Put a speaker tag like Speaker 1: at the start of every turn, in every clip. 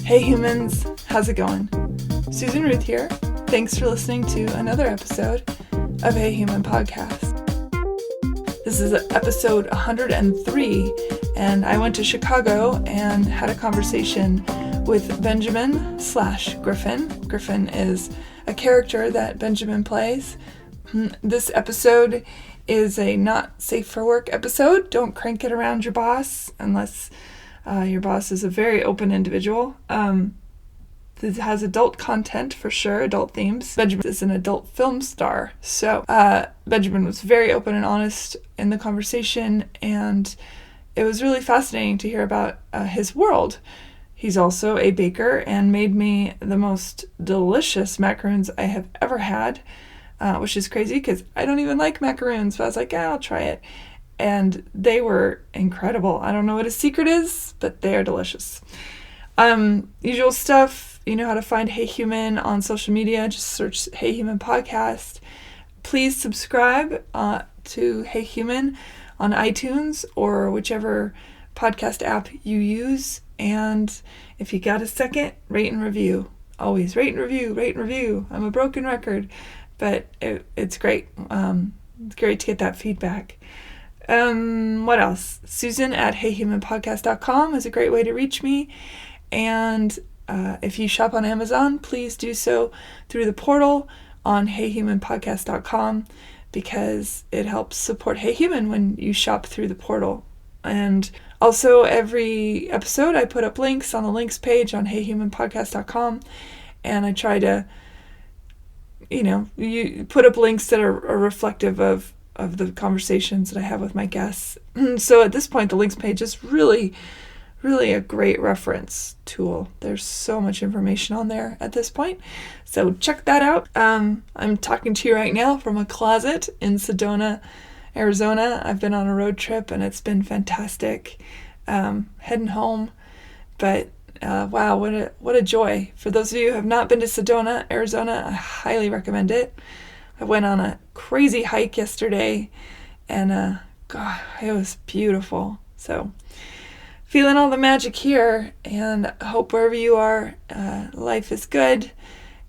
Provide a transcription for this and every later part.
Speaker 1: Hey humans, how's it going? Susan Ruth here. Thanks for listening to another episode of Hey Human Podcast. This is episode 103, and I went to Chicago and had a conversation with Benjamin/Griffin. Griffin is a character that Benjamin plays. This episode is a not safe for work episode. Don't crank it around your boss unless your boss is a very open individual. This has adult content for sure, adult themes. Benjamin is an adult film star. So Benjamin was very open and honest in the conversation, and it was really fascinating to hear about his world. He's also a baker and made me the most delicious macaroons I have ever had, which is crazy because I don't even like macaroons, but I was like, yeah, I'll try it. And they were incredible. I don't know what his secret is, but they are delicious. Usual stuff, you know how to find Hey Human on social media. Just search Hey Human Podcast. Please subscribe to Hey Human on iTunes or whichever podcast app you use. And if you got a second, rate and review. Always rate and review, rate and review. I'm a broken record, but it's great. It's great to get that feedback. What else? Susan at heyhumanpodcast.com is a great way to reach me. And if you shop on Amazon, please do so through the portal on heyhumanpodcast.com because it helps support Hey Human when you shop through the portal. And also every episode I put up links on the links page on heyhumanpodcast.com, and I try to, you put up links that are reflective of the conversations that I have with my guests. So at this point, the links page is really, really a great reference tool. There's so much information on there at this point. So check that out. I'm talking to you right now from a closet in Sedona, Arizona. I've been on a road trip and it's been fantastic. Heading home. But wow, what a joy. For those of you who have not been to Sedona, Arizona, I highly recommend it. I went on a crazy hike yesterday, and God, it was beautiful. So, feeling all the magic here, and I hope wherever you are, life is good,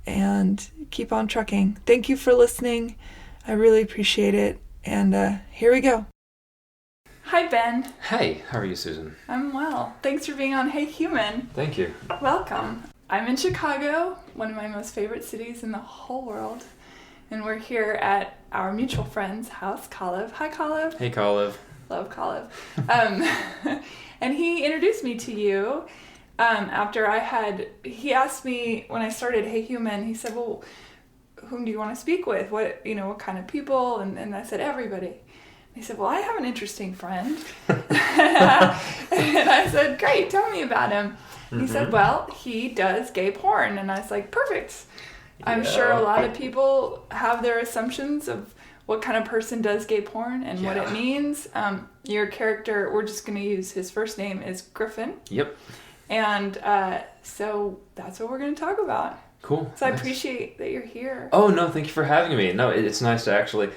Speaker 1: and keep on trucking. Thank you for listening. I really appreciate it, and here we go. Hi, Ben.
Speaker 2: Hey, how are you, Susan?
Speaker 1: I'm well. Thanks for being on Hey Human.
Speaker 2: Thank you.
Speaker 1: Welcome. I'm in Chicago, one of my most favorite cities in the whole world. And we're here at our mutual friend's house, Kalev. Hi, Kalev.
Speaker 2: Hey, Kalev.
Speaker 1: Love Kalev. And he introduced me to you after he asked me when I started Hey Human, he said, well, whom do you want to speak with? What kind of people? And I said, everybody. He said, well, I have an interesting friend. And I said, great, tell me about him. Mm-hmm. He said, well, he does gay porn. And I was like, perfect. I'm sure a lot of people have their assumptions of what kind of person does gay porn and what it means. Your character, we're just going to use his first name, is Griffin.
Speaker 2: Yep.
Speaker 1: And so that's what we're going to talk about.
Speaker 2: Cool.
Speaker 1: So nice. I appreciate that you're here.
Speaker 2: Oh, no, thank you for having me. No, it's nice to actually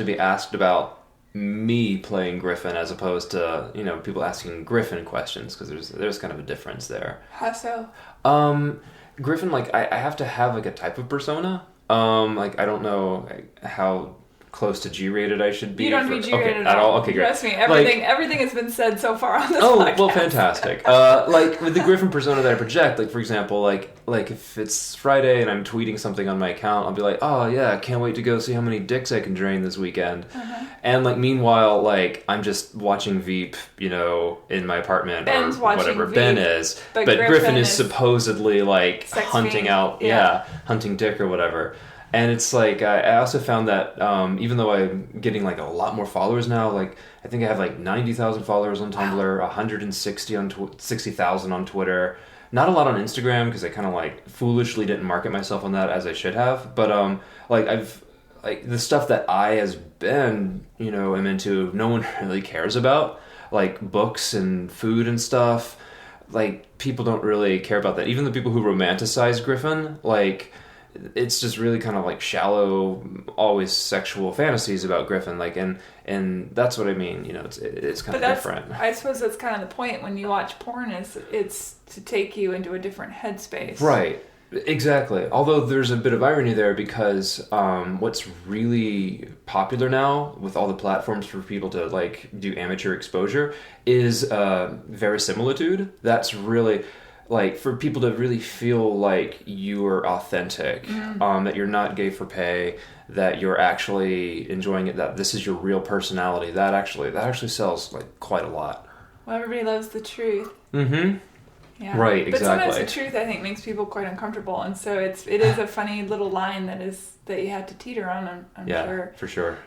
Speaker 2: be asked about me playing Griffin as opposed to, people asking Griffin questions, because there's kind of a difference there.
Speaker 1: How so?
Speaker 2: Griffin, I have to have a type of persona. I don't know how close to G-rated I should be.
Speaker 1: You don't be G-rated at all.
Speaker 2: Okay, great.
Speaker 1: Trust me, everything has been said so far on this podcast.
Speaker 2: Well, fantastic. With the Griffin persona that I project, for example, if it's Friday and I'm tweeting something on my account, I'll be like, oh yeah, can't wait to go see how many dicks I can drain this weekend. Uh-huh. And meanwhile, I'm just watching Veep, in my apartment
Speaker 1: Ben's
Speaker 2: or whatever
Speaker 1: Veep,
Speaker 2: Ben is, but Griffin is supposedly hunting out, hunting dick or whatever. And it's I also found that even though I'm getting a lot more followers now, I think I have 90,000 followers on Tumblr, 160,000 on Twitter, not a lot on Instagram because I kind of foolishly didn't market myself on that as I should have. But I've the stuff that I as Ben am into, no one really cares about, books and food and stuff. People don't really care about that. Even the people who romanticize Griffin, it's just really kind of like shallow, always sexual fantasies about Griffin, like, and that's what I mean. You know, it's kind of different.
Speaker 1: I suppose that's kind of the point when you watch porn, is it's to take you into a different headspace.
Speaker 2: Right. Exactly. Although there's a bit of irony there, because what's really popular now with all the platforms for people to like do amateur exposure is verisimilitude. That's really like for people to really feel like you are authentic, that you're not gay for pay, that you're actually enjoying it, that this is your real personality. That actually sells like quite a lot.
Speaker 1: Well, everybody loves the truth.
Speaker 2: Mm-hmm.
Speaker 1: Yeah.
Speaker 2: Right,
Speaker 1: but
Speaker 2: exactly.
Speaker 1: sometimes the truth, I think, makes people quite uncomfortable, and so it is a funny little line that you had to teeter on. I'm sure.
Speaker 2: Yeah, for sure.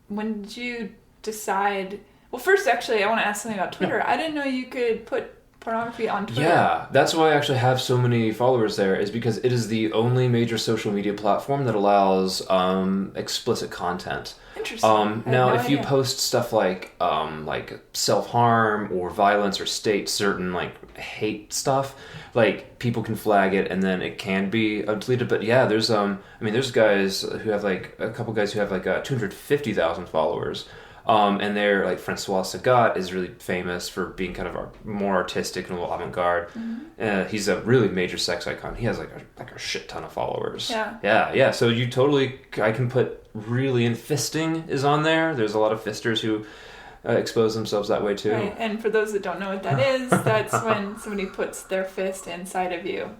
Speaker 1: When did you decide? Well, first, actually, I want to ask something about Twitter. I didn't know you could put pornography on Twitter.
Speaker 2: Yeah, that's why I actually have so many followers there, is because it is the only major social media platform that allows explicit content.
Speaker 1: Interesting.
Speaker 2: Now, if you post stuff like self-harm or violence or state certain like hate stuff, like people can flag it and then it can be deleted. But yeah, there's there's guys who have like a couple guys who have like 250,000 followers. And they're like Francois Sagat is really famous for being kind of more artistic and a little avant-garde. Mm-hmm. He's a really major sex icon. He has like a shit ton of followers. Yeah. So I can put really in fisting is on there. There's a lot of fisters who expose themselves that way too.
Speaker 1: Right. And for those that don't know what that is, that's when somebody puts their fist inside of you.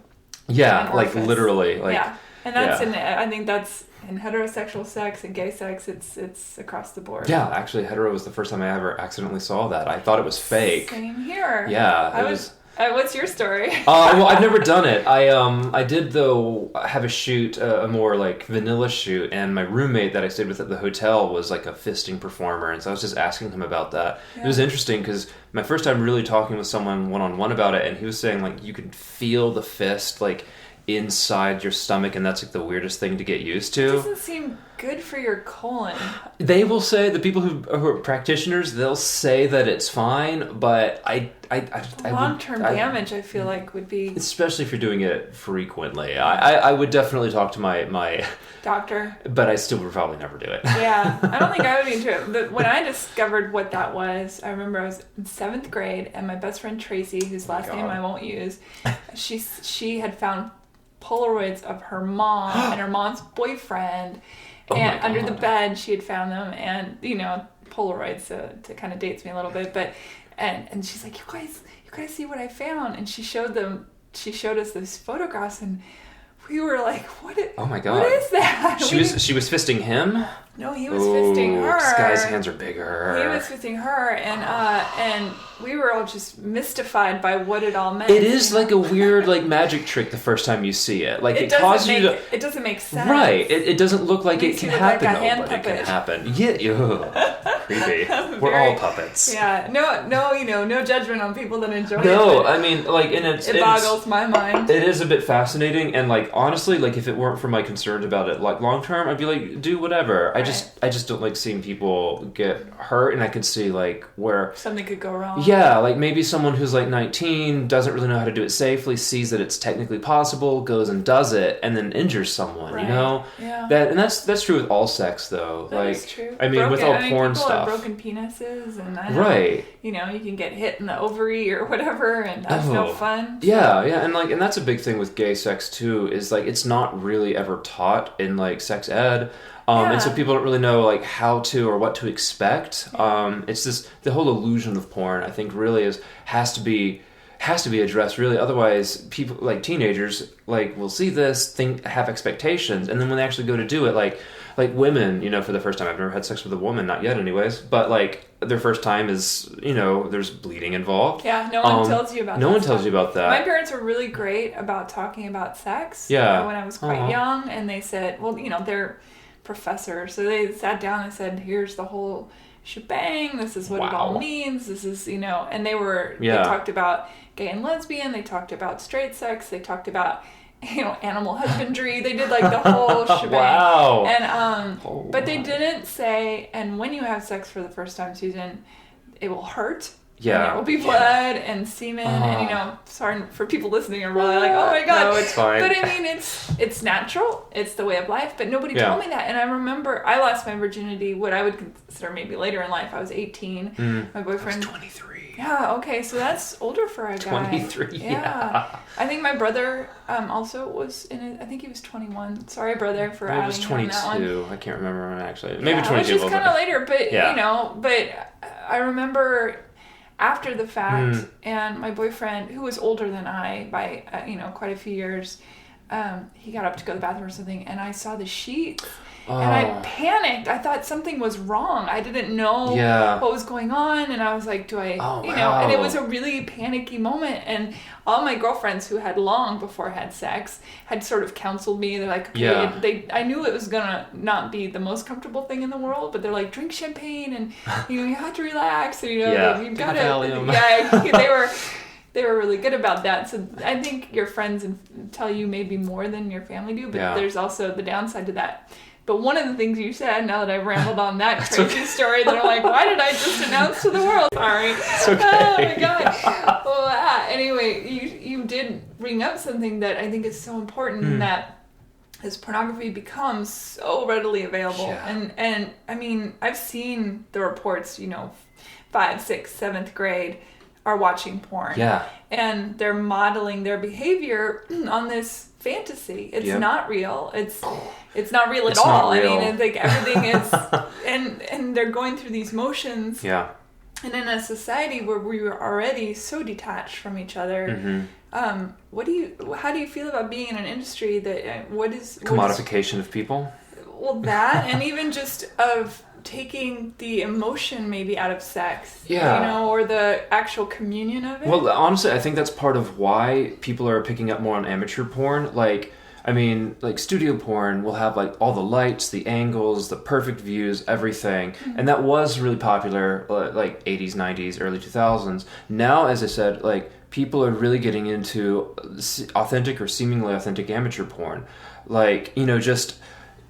Speaker 2: Yeah, like literally. Like,
Speaker 1: yeah. And that's I think that's in heterosexual sex and gay sex, it's across the board.
Speaker 2: Yeah, actually, hetero was the first time I ever accidentally saw that. I thought it was fake.
Speaker 1: Same here.
Speaker 2: Yeah, it was.
Speaker 1: What's your story?
Speaker 2: Well, I've never done it. I did though have a shoot, a more like vanilla shoot, and my roommate that I stayed with at the hotel was like a fisting performer, and so I was just asking him about that. Yeah. It was interesting because my first time really talking with someone one-on-one about it, and he was saying like you could feel the fist like inside your stomach, and that's like the weirdest thing to get used to.
Speaker 1: It doesn't seem good for your colon.
Speaker 2: They will say, the people who are practitioners, they'll say that it's fine, but
Speaker 1: long-term damage I feel like would be,
Speaker 2: especially if you're doing it frequently. I would definitely talk to my
Speaker 1: doctor,
Speaker 2: but I still would probably never do it.
Speaker 1: Yeah, I don't think I would be into it. But when I discovered what that was, I remember I was in 7th grade, and my best friend Tracy, whose last name I won't use, she had found Polaroids of her mom and her mom's boyfriend, and under the bed she had found them, and Polaroids, to kind of dates me a little bit, but and she's like, you guys see what I found, and she showed us those photographs, and we were like, what is that? She
Speaker 2: was fisting him?
Speaker 1: No, he was fisting her.
Speaker 2: This guy's hands are bigger.
Speaker 1: He was fisting her, and we were all just mystified by what it all meant.
Speaker 2: It is like a weird like magic trick the first time you see it. Like it causes you to.
Speaker 1: It doesn't make sense.
Speaker 2: Right. It doesn't look like it can happen.
Speaker 1: Like a hand
Speaker 2: but
Speaker 1: puppet.
Speaker 2: It can happen. Yeah. Creepy. We're all puppets.
Speaker 1: Yeah. No judgment on people that enjoy it.
Speaker 2: No, I mean, like, it
Speaker 1: boggles my mind.
Speaker 2: It is a bit fascinating, and like honestly, like if it weren't for my concerns about it, like long term, I'd be like, do whatever. I just don't like seeing people get hurt, and I could see like where
Speaker 1: something could go wrong.
Speaker 2: Yeah, like maybe someone who's like 19 doesn't really know how to do it safely, sees that it's technically possible, goes and does it, and then injures someone. Right.
Speaker 1: Yeah.
Speaker 2: That's true with all sex though.
Speaker 1: That
Speaker 2: like
Speaker 1: is true.
Speaker 2: I mean, with all porn
Speaker 1: people
Speaker 2: stuff.
Speaker 1: Have broken penises, and
Speaker 2: right.
Speaker 1: You can get hit in the ovary or whatever, and that's no fun.
Speaker 2: Yeah, and that's a big thing with gay sex too. Is like it's not really ever taught in like sex ed. And so people don't really know like how to or what to expect. It's just the whole illusion of porn, I think, really has to be addressed. Really, otherwise, people like teenagers like will see this, have expectations, and then when they actually go to do it, like women, for the first time, I've never had sex with a woman, not yet, anyways. But like their first time is, there's bleeding involved.
Speaker 1: Yeah, no one tells you about.
Speaker 2: No one tells you about that.
Speaker 1: My parents were really great about talking about sex.
Speaker 2: Yeah.
Speaker 1: When I was quite young, and they said, well, they're professor, so they sat down and said, here's the whole shebang, this is what it all means, this is and they talked about gay and lesbian, they talked about straight sex, they talked about animal husbandry, they did like the whole shebang.
Speaker 2: Wow.
Speaker 1: And but they didn't say, and when you have sex for the first time, Susan, it will hurt,
Speaker 2: Yeah.
Speaker 1: And there will be blood and semen, and sorry for people listening are really like, oh my god.
Speaker 2: No, it's fine.
Speaker 1: But I mean, it's natural. It's the way of life. But nobody told me that. And I remember I lost my virginity, what I would consider maybe later in life. I was 18. My boyfriend.
Speaker 2: I was 23.
Speaker 1: Yeah. Okay. So that's older for a guy.
Speaker 2: 23. Yeah.
Speaker 1: I think my brother also was in it. I think he was 21. Sorry, brother, for adding
Speaker 2: I was 22. I can't remember when actually. Maybe 22.
Speaker 1: Which is kind of later, but but I remember. After the fact, and my boyfriend, who was older than I by quite a few years, he got up to go to the bathroom or something, and I saw the sheets, and I panicked. I thought something was wrong. I didn't know what was going on, and I was like, "Do I?" And it was a really panicky moment. And all my girlfriends who had long before had sex had sort of counseled me. They're like, "Okay," I knew it was gonna not be the most comfortable thing in the world, but they're like, "Drink champagne, and you have to relax, and you've got to." They were really good about that. So I think your friends tell you maybe more than your family do, but there's also the downside to that. But one of the things you said, now that I've rambled on that crazy story, that I'm like, why did I just announce to the world? Sorry.
Speaker 2: It's okay.
Speaker 1: Oh my god. Well, anyway, you did bring up something that I think is so important, that as pornography becomes so readily available. And I mean, I've seen the reports, 5th, 6th, 7th grade are watching porn. Yeah. And they're modeling their behavior on this fantasy. It's not real. It's not real at all. I mean, it's like everything is and they're going through these motions. Yeah. And in a society where we were already so detached from each other, how do you feel about being in an industry that
Speaker 2: commodification of people?
Speaker 1: Well, that and even just of taking the emotion maybe out of sex, or the actual communion of it.
Speaker 2: Well, honestly, I think that's part of why people are picking up more on amateur porn. Like studio porn will have like all the lights, the angles, the perfect views, everything. And that was really popular like 80s, 90s, early 2000s. Now, as I said, like people are really getting into authentic or seemingly authentic amateur porn. Like, just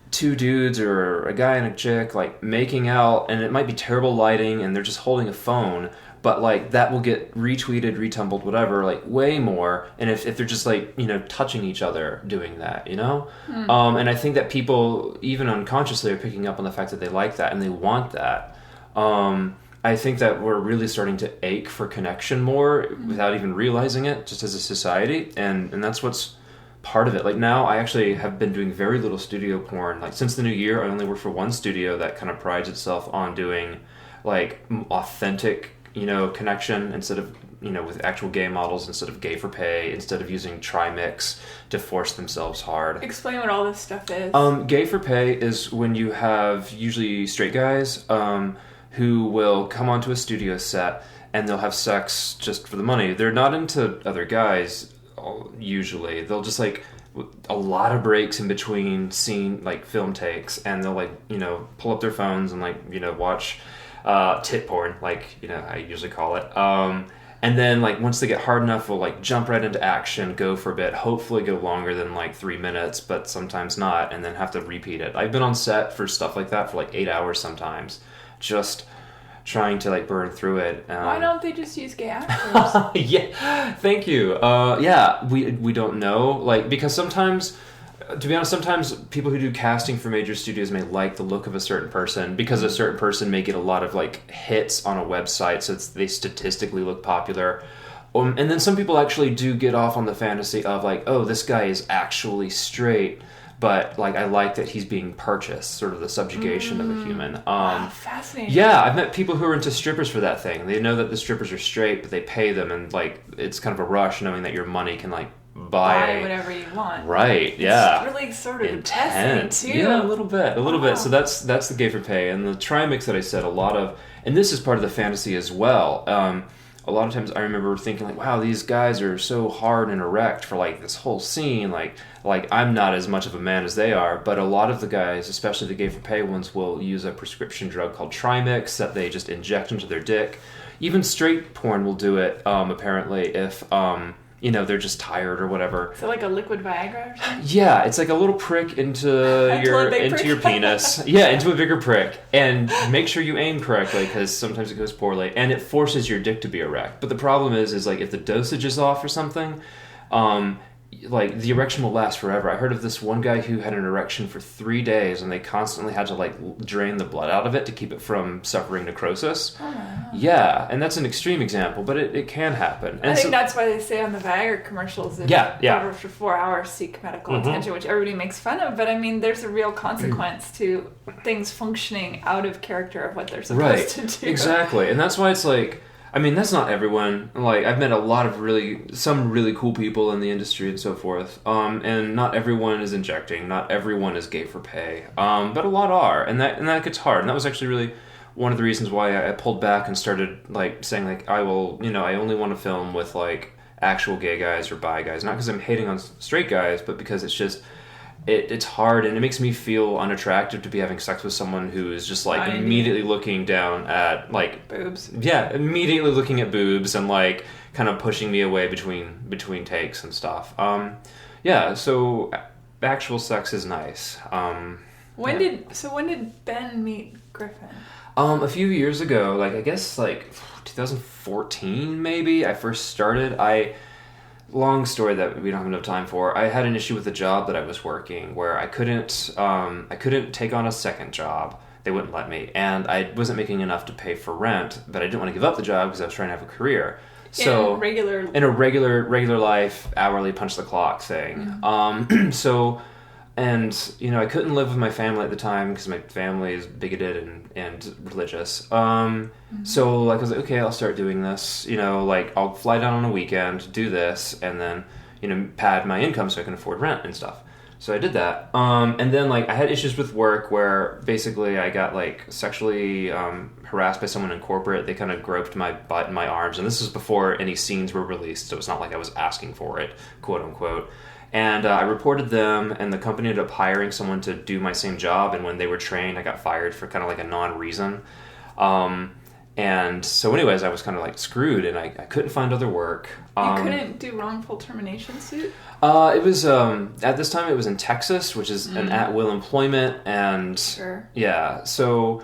Speaker 2: two dudes or a guy and a chick like making out, and it might be terrible lighting and they're just holding a phone, but like that will get retweeted, retumbled, whatever, like way more. And if they're just like touching each other doing that, and I think that people even unconsciously are picking up on the fact that they like that and they want that. I think that we're really starting to ache for connection more without even realizing it, just as a society, and that's what's part of it. Like now I actually have been doing very little studio porn. Like since the new year, I only work for one studio that kind of prides itself on doing like authentic, connection instead of, with actual gay models, instead of gay for pay, instead of using trimix to force themselves hard.
Speaker 1: Explain what all this stuff is.
Speaker 2: Gay for pay is when you have usually straight guys who will come onto a studio set and they'll have sex just for the money. They're not into other guys. Usually they'll just like a lot of breaks in between scene like film takes, and they'll like pull up their phones and like watch tit porn, like I usually call it, and then like once they get hard enough we'll like jump right into action, go for a bit, hopefully go longer than like 3 minutes, but sometimes not, and then have to repeat it. I've been on set for stuff like that for like 8 hours sometimes, just trying to like burn through it.
Speaker 1: Why don't they just use gay actors?
Speaker 2: Yeah, thank you. We don't know, like, because sometimes, to be honest, sometimes people who do casting for major studios may like the look of a certain person because a certain person may get a lot of like hits on a website, so they statistically look popular. And then some people actually do get off on the fantasy of like, oh, this guy is actually straight, but like I like that he's being purchased, sort of the subjugation of a human.
Speaker 1: Fascinating.
Speaker 2: Yeah, I've met people who are into strippers for that thing. They know that the strippers are straight, but they pay them, and like it's kind of a rush knowing that your money can like buy
Speaker 1: whatever you want.
Speaker 2: Right. Yeah.
Speaker 1: It's really sort of
Speaker 2: intense
Speaker 1: too.
Speaker 2: Yeah, a little bit. So that's the gay for pay, and the trimix that I said a lot of, and this is part of the fantasy as well. A lot of times I remember thinking like, wow, these guys are so hard and erect for like this whole scene. Like I'm not as much of a man as they are, but a lot of the guys, especially the gay for pay ones, will use a prescription drug called trimix that they just inject into their dick. Even straight porn will do it, apparently, if they're just tired or whatever.
Speaker 1: So like a liquid Viagra or something?
Speaker 2: Yeah, it's like a little prick into your penis. Yeah, into a bigger prick. And make sure you aim correctly, because sometimes it goes poorly. And it forces your dick to be erect. But the problem is like if the dosage is off or something, like the erection will last forever. I heard of this one guy who had an erection for 3 days, and they constantly had to like drain the blood out of it to keep it from suffering necrosis.
Speaker 1: Oh, wow.
Speaker 2: Yeah, and that's an extreme example, but it can happen. And
Speaker 1: I think that's why they say on the Viagra commercials, over for 4 hours seek medical attention, which everybody makes fun of. But I mean, there's a real consequence to things functioning out of character of what they're supposed to do.
Speaker 2: Exactly, and that's why it's like. I mean, that's not everyone. Like, I've met a lot of some really cool people in the industry and so forth. And not everyone is injecting. Not everyone is gay for pay. But a lot are, and that gets hard. And that was actually really one of the reasons why I pulled back and started like saying like I only want to film with like actual gay guys or bi guys. Not because I'm hating on straight guys, but because it's just. It's hard, and it makes me feel unattractive to be having sex with someone who is just like immediately looking down at like
Speaker 1: boobs.
Speaker 2: Yeah, immediately looking at boobs and like kind of pushing me away between takes and stuff. So actual sex is nice. When
Speaker 1: did Ben meet Griffin?
Speaker 2: A few years ago, like I guess like 2014 maybe. I first started. Long story that we don't have enough time for. I had an issue with the job that I was working where I couldn't take on a second job. They wouldn't let me, and I wasn't making enough to pay for rent, but I didn't want to give up the job because I was trying to have a career. So in a regular life, hourly punch the clock thing. And I couldn't live with my family at the time because my family is bigoted and religious. So like I was like, okay, I'll start doing this. Like I'll fly down on a weekend, do this, and then pad my income so I can afford rent and stuff. So I did that. And then like I had issues with work where basically I got like sexually harassed by someone in corporate. They kind of groped my butt and my arms, and this was before any scenes were released, so it's not like I was asking for it, quote unquote. And I reported them, and the company ended up hiring someone to do my same job, and when they were trained, I got fired for kind of like a non-reason. And so anyways, I was kind of like screwed, and I couldn't find other work.
Speaker 1: You couldn't do wrongful termination suit?
Speaker 2: It was, at this time, it was in Texas, which is an at-will employment, and yeah, so...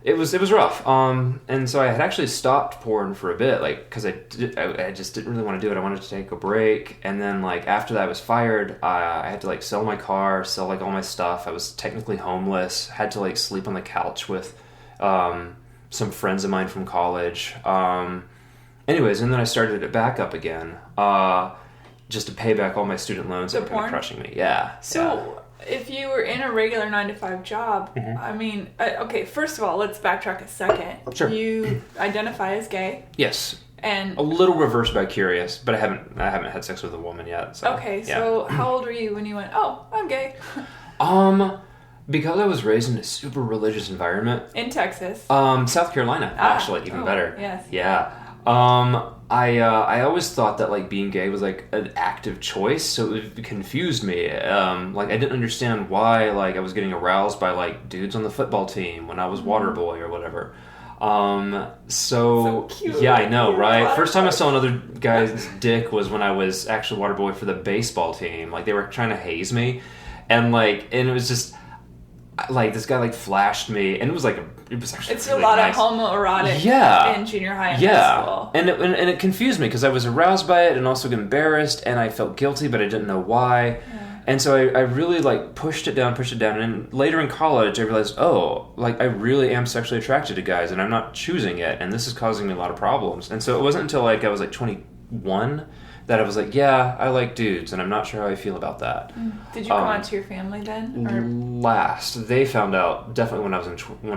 Speaker 2: It was rough, and so I had actually stopped porn for a bit, like, because I just didn't really want to do it. I wanted to take a break, and then, like, after that I was fired, I had to, like, sell my car, sell, like, all my stuff. I was technically homeless, had to, like, sleep on the couch with some friends of mine from college. Anyways, and then I started it back up again, just to pay back all my student loans that were kind of crushing me. Yeah.
Speaker 1: So... If you were in a regular 9-to-5 job, I mean, okay, first of all, let's backtrack a second. Sure. You identify as gay.
Speaker 2: Yes.
Speaker 1: And
Speaker 2: a little reverse bi-curious, but I haven't had sex with a woman yet. So,
Speaker 1: okay, so how old were you when you went, oh, I'm gay?
Speaker 2: Because I was raised in a super religious environment.
Speaker 1: In Texas?
Speaker 2: South Carolina, actually, even better.
Speaker 1: Yes.
Speaker 2: Yeah. I always thought that like being gay was like an active choice, so it confused me. Like I didn't understand why like I was getting aroused by like dudes on the football team when I was water boy or whatever. So cute. Yeah, I know, right? First time I saw another guy's dick was when I was actually water boy for the baseball team. Like they were trying to haze me, and it was just. Like this guy like flashed me, and it was actually
Speaker 1: it's
Speaker 2: really
Speaker 1: a lot
Speaker 2: nice.
Speaker 1: of homoerotic in junior high and high school.
Speaker 2: And it confused me because I was aroused by it and also embarrassed, and I felt guilty, but I didn't know why. Yeah. And so I really like pushed it down, and later in college I realized, oh, like I really am sexually attracted to guys, and I'm not choosing it, and this is causing me a lot of problems. And so it wasn't until like I was like 21 that I was like, yeah, I like dudes, and I'm not sure how I feel about that.
Speaker 1: Did you come out to your family then? Or?
Speaker 2: Last. They found out definitely when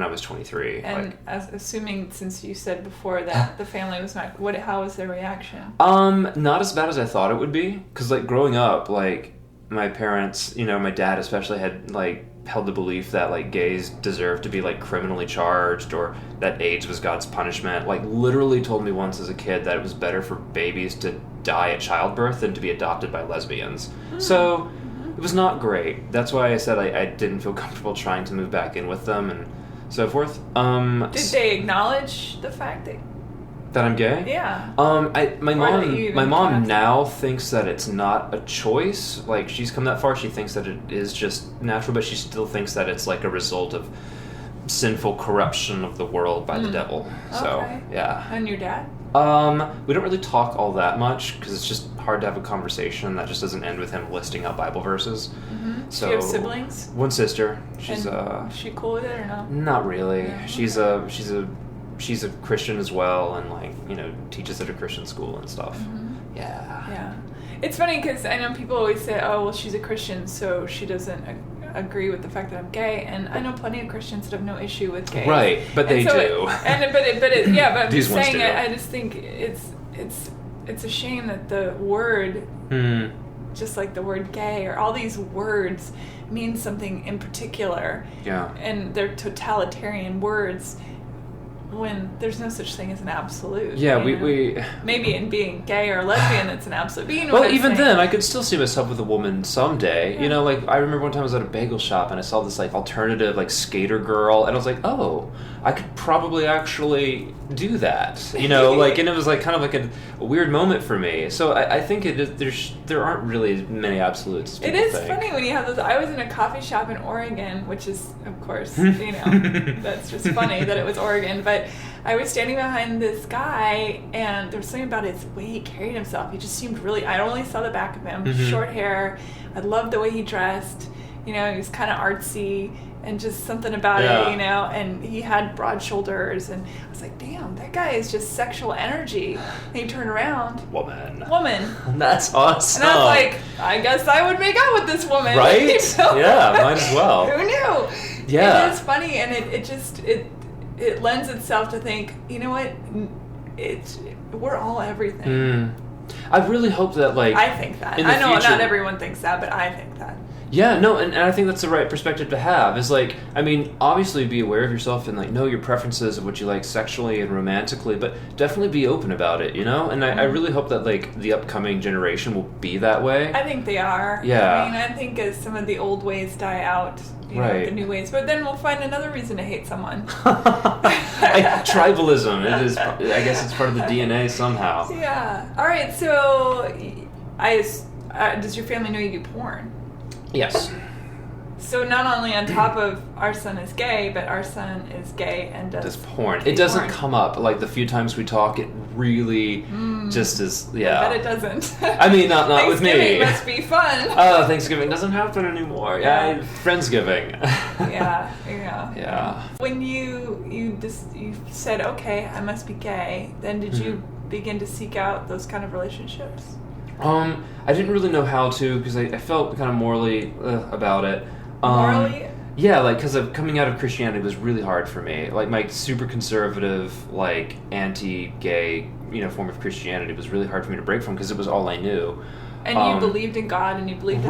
Speaker 2: I was 23.
Speaker 1: And assuming, since you said before that the family was not, how was their reaction?
Speaker 2: Not as bad as I thought it would be, because like growing up, like my parents, my dad especially had like held the belief that like gays deserve to be like criminally charged, or that AIDS was God's punishment. Like literally told me once as a kid that it was better for babies to die at childbirth than to be adopted by lesbians. So it was not great. That's why I said I didn't feel comfortable trying to move back in with them and so forth.
Speaker 1: Did they acknowledge the fact that
Speaker 2: That I'm gay?
Speaker 1: Yeah.
Speaker 2: My mom
Speaker 1: cast.
Speaker 2: now thinks that it's not a choice. Like, she's come that far, she thinks that it is just natural, but she still thinks that it's like a result of sinful corruption of the world by the devil. So, yeah.
Speaker 1: And your dad?
Speaker 2: We don't really talk all that much because it's just hard to have a conversation that just doesn't end with him listing out Bible verses.
Speaker 1: Mm-hmm.
Speaker 2: So,
Speaker 1: do you have siblings?
Speaker 2: One sister. She's
Speaker 1: Is she cool with it or no?
Speaker 2: Not really.
Speaker 1: Yeah.
Speaker 2: She's a Christian as well, and like, you know, teaches at a Christian school and stuff.
Speaker 1: Mm-hmm.
Speaker 2: Yeah.
Speaker 1: It's funny because I know people always say, "Oh, well, she's a Christian, so she doesn't agree with the fact that I'm gay." And I know plenty of Christians that have no issue with gays.
Speaker 2: Right, but they do.
Speaker 1: But I'm
Speaker 2: These
Speaker 1: just
Speaker 2: ones
Speaker 1: saying,
Speaker 2: do.
Speaker 1: I just think it's a shame that the word, just like the word gay or all these words, mean something in particular.
Speaker 2: Yeah.
Speaker 1: And they're totalitarian words, when there's no such thing as an absolute.
Speaker 2: Yeah,
Speaker 1: you know?
Speaker 2: we
Speaker 1: maybe in being gay or lesbian it's an absolute. But you know
Speaker 2: well,
Speaker 1: what I'm
Speaker 2: even
Speaker 1: saying.
Speaker 2: then, I could still see myself with a woman someday.
Speaker 1: Yeah.
Speaker 2: You know, like, I remember one time I was at a bagel shop and I saw this, like, alternative, like, skater girl, and I was like, oh, I could probably actually do that. You know, like, and it was, like, kind of like a weird moment for me. So I think there aren't really many absolutes.
Speaker 1: It is funny when you have those. I was in a coffee shop in Oregon, which is, of course, you know, that's just funny that it was Oregon, but I was standing behind this guy, and there was something about his way he carried himself. He just seemed really, I only saw the back of him, short hair. I loved the way he dressed. You know, he was kind of artsy, and just something about it, you know, and he had broad shoulders, and I was like, damn, that guy is just sexual energy. And he turned around.
Speaker 2: Woman. That's awesome.
Speaker 1: And I was like, I guess I would make out with this woman.
Speaker 2: Right?
Speaker 1: You know?
Speaker 2: Yeah, might as well.
Speaker 1: Who knew?
Speaker 2: Yeah.
Speaker 1: It is funny, and it lends itself to think, you know what, we're all everything.
Speaker 2: I really hope that, like,
Speaker 1: I think that.
Speaker 2: in the
Speaker 1: I know
Speaker 2: future,
Speaker 1: not everyone thinks that, but I think that.
Speaker 2: Yeah, no, and I think that's the right perspective to have. Is like, I mean, obviously be aware of yourself and, like, know your preferences of what you like sexually and romantically, but definitely be open about it, you know? And I really hope that, like, the upcoming generation will be that way.
Speaker 1: I think they are.
Speaker 2: Yeah.
Speaker 1: I mean, I think as some of the old ways die out, you know, the new ways, but then we'll find another reason to hate someone.
Speaker 2: Tribalism, it is, I guess it's part of the DNA somehow.
Speaker 1: Yeah. All right, so does your family know you do porn?
Speaker 2: Yes.
Speaker 1: So not only on top of our son is gay, but our son is gay and does
Speaker 2: porn.
Speaker 1: gay
Speaker 2: It doesn't
Speaker 1: porn.
Speaker 2: come up. Like, the few times we talk, it really just is, yeah.
Speaker 1: I bet it doesn't.
Speaker 2: I mean, not with me.
Speaker 1: Thanksgiving must be fun.
Speaker 2: Oh, Thanksgiving doesn't happen anymore. Yeah, Friendsgiving.
Speaker 1: Yeah. When you said, okay, I must be gay, then did you begin to seek out those kind of relationships?
Speaker 2: I didn't really know how to, because I felt kind of morally about it.
Speaker 1: Morally?
Speaker 2: Yeah, like, because of coming out of Christianity was really hard for me. Like, my super conservative, like, anti-gay, you know, form of Christianity was really hard for me to break from, because it was all I knew.
Speaker 1: And you believed in God, and you believed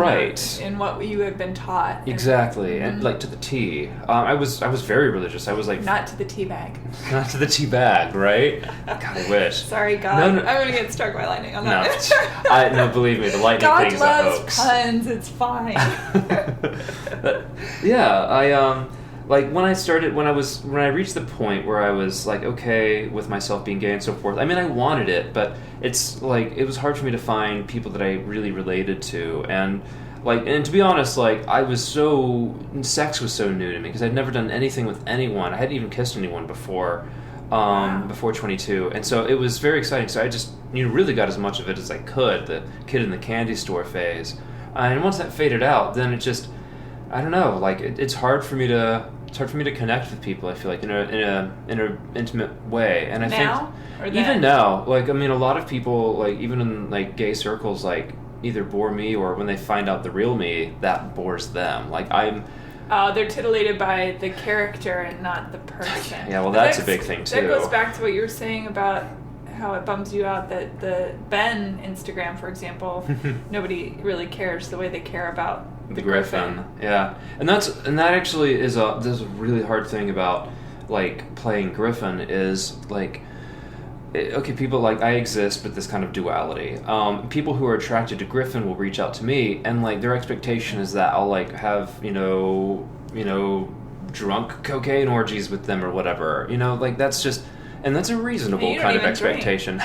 Speaker 1: in what you had been taught.
Speaker 2: Exactly, and like to the T. I was very religious. I was like,
Speaker 1: not to the tea bag.
Speaker 2: Not to the tea bag, right? God, I wish.
Speaker 1: Sorry, God. No. I'm gonna get struck by lightning on that.
Speaker 2: No, believe me, the lightning
Speaker 1: God
Speaker 2: thing's a hoax.
Speaker 1: God loves puns. It's fine.
Speaker 2: Yeah, like, when I reached the point where I was, like, okay with myself being gay and so forth, I mean, I wanted it, but it's, like, it was hard for me to find people that I really related to, and to be honest, like, sex was so new to me, because I'd never done anything with anyone. I hadn't even kissed anyone before 22, and so it was very exciting, so I just, really got as much of it as I could, the kid in the candy store phase, and once that faded out, then it just, I don't know, like, it's hard for me to connect with people. I feel like in a intimate way, and I think even now, like, I mean, a lot of people, like, even in, like, gay circles, like, either bore me, or when they find out the real me, that bores them. Like,
Speaker 1: they're titillated by the character and not the person.
Speaker 2: Yeah, well, that's a big thing too.
Speaker 1: That goes back to what you were saying about how it bums you out that the Ben Instagram, for example, nobody really cares the way they care about
Speaker 2: the Griffin. Yeah, and that actually is there's a really hard thing about, like, playing Griffin is, like, okay, people, like, I exist, but this kind of duality. People who are attracted to Griffin will reach out to me, and, like, their expectation is that I'll, like, have, you know, drunk cocaine orgies with them or whatever. You know, like, that's just, And that's a reasonable
Speaker 1: You don't
Speaker 2: kind of
Speaker 1: even
Speaker 2: expectation.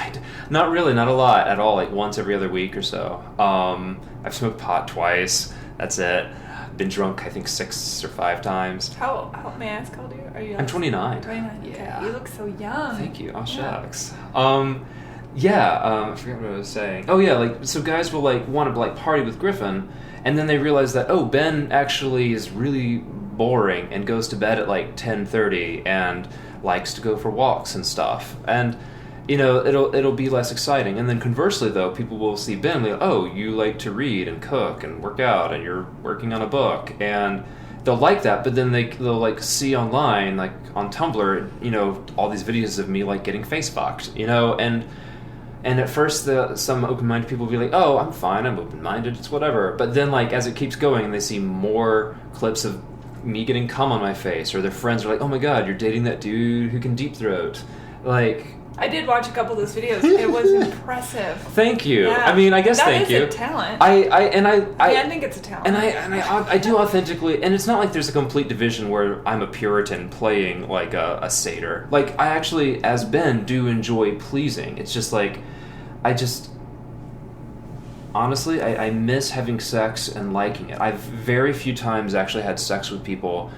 Speaker 2: Not really, not a lot at all, like once every other week or so. I've smoked pot twice, that's it. Been drunk, I think 6 or 5 times.
Speaker 1: How may I ask how old are you?
Speaker 2: I'm 29.
Speaker 1: 29, okay.
Speaker 2: Yeah.
Speaker 1: You look so young.
Speaker 2: Thank you. Oh, shucks.
Speaker 1: Yeah.
Speaker 2: I forgot what I was saying. Oh, yeah, like, so guys will, like, want to, like, party with Griffin, and then they realize that, oh, Ben actually is really boring and goes to bed at, like, 10:30 and likes to go for walks and stuff. And, you know, it'll be less exciting. And then conversely, though, people will see Ben like, oh, you like to read and cook and work out and you're working on a book. And they'll like that, but then they'll like see online, like on Tumblr, you know, all these videos of me like getting face fucked, you know, and at first some open-minded people will be like, oh, I'm fine, I'm open-minded, it's whatever. But then like as it keeps going, they see more clips of me getting cum on my face, or their friends are like, oh my god, you're dating that dude who can deep throat. Like,
Speaker 1: I did watch a couple of those videos. It was impressive.
Speaker 2: Thank you.
Speaker 1: Yeah.
Speaker 2: I mean, I guess thank you.
Speaker 1: That is a talent.
Speaker 2: I
Speaker 1: think it's a talent.
Speaker 2: And I do authentically, and it's not like there's a complete division where I'm a Puritan playing like a satyr. Like, I actually, as Ben, do enjoy pleasing. It's just like, honestly, I miss having sex and liking it. I've very few times actually had sex with people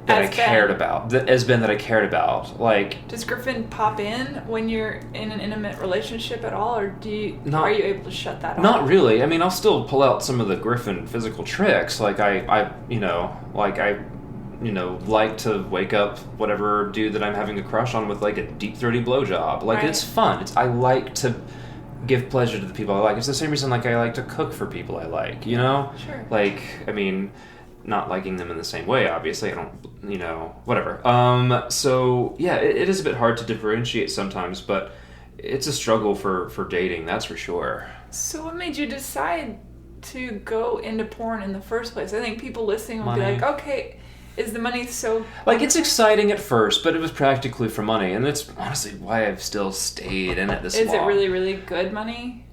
Speaker 2: that I cared about. That I cared about. Like,
Speaker 1: does Griffin pop in when you're in an intimate relationship at all, or are you able to shut that off?
Speaker 2: Not really. I mean, I'll still pull out some of the Griffin physical tricks. Like I like to wake up whatever dude that I'm having a crush on with like a deep throaty blowjob. Like,
Speaker 1: right.
Speaker 2: It's fun. I like to give pleasure to the people I like. It's the same reason like I like to cook for people I like, you know?
Speaker 1: Sure.
Speaker 2: Like, I mean, not liking them in the same way, obviously. I don't, you know, whatever. So, yeah, it is a bit hard to differentiate sometimes, but it's a struggle for dating, that's for sure.
Speaker 1: So what made you decide to go into porn in the first place? I think people listening will be like, okay, is the money so...
Speaker 2: Like, it's exciting at first, but it was practically for money, and that's honestly why I've still stayed in it this long.
Speaker 1: Is it really, really good money?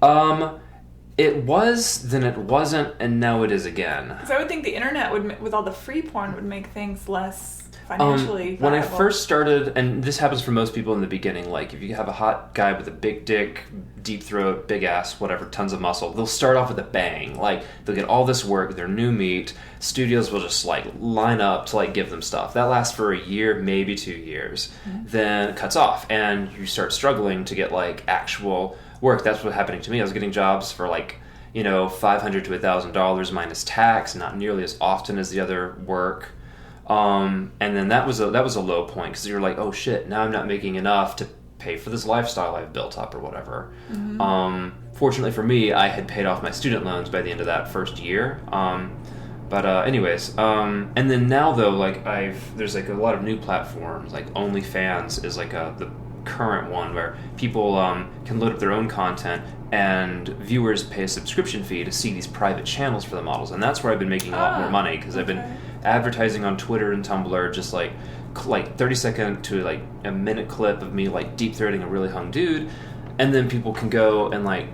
Speaker 2: It was, then it wasn't, and now it is again.
Speaker 1: Because I would think the internet with all the free porn would make things less financially
Speaker 2: When I
Speaker 1: viable.
Speaker 2: first started, and this happens for most people in the beginning, like if you have a hot guy with a big dick, deep throat, big ass, whatever, tons of muscle, they'll start off with a bang. Like, they'll get all this work, they're new meat, studios will just like line up to like give them stuff. That lasts for a year, maybe 2 years. Mm-hmm. Then it cuts off, and you start struggling to get like actual work. That's what happening to me. I was getting jobs for like, you know, $500 to $1,000 minus tax, not nearly as often as the other work. And then that was a low point, because you're like, oh shit, now I'm not making enough to pay for this lifestyle I've built up or whatever. Mm-hmm. Fortunately for me, I had paid off my student loans by the end of that first year. Anyways, and then now though, like there's like a lot of new platforms, like OnlyFans is like the current one where people can load up their own content, and viewers pay a subscription fee to see these private channels for the models, and that's where I've been making a lot more money, because I've been advertising on Twitter and Tumblr, just like 30-second to like a minute clip of me like deep throating a really hung dude, and then people can go and like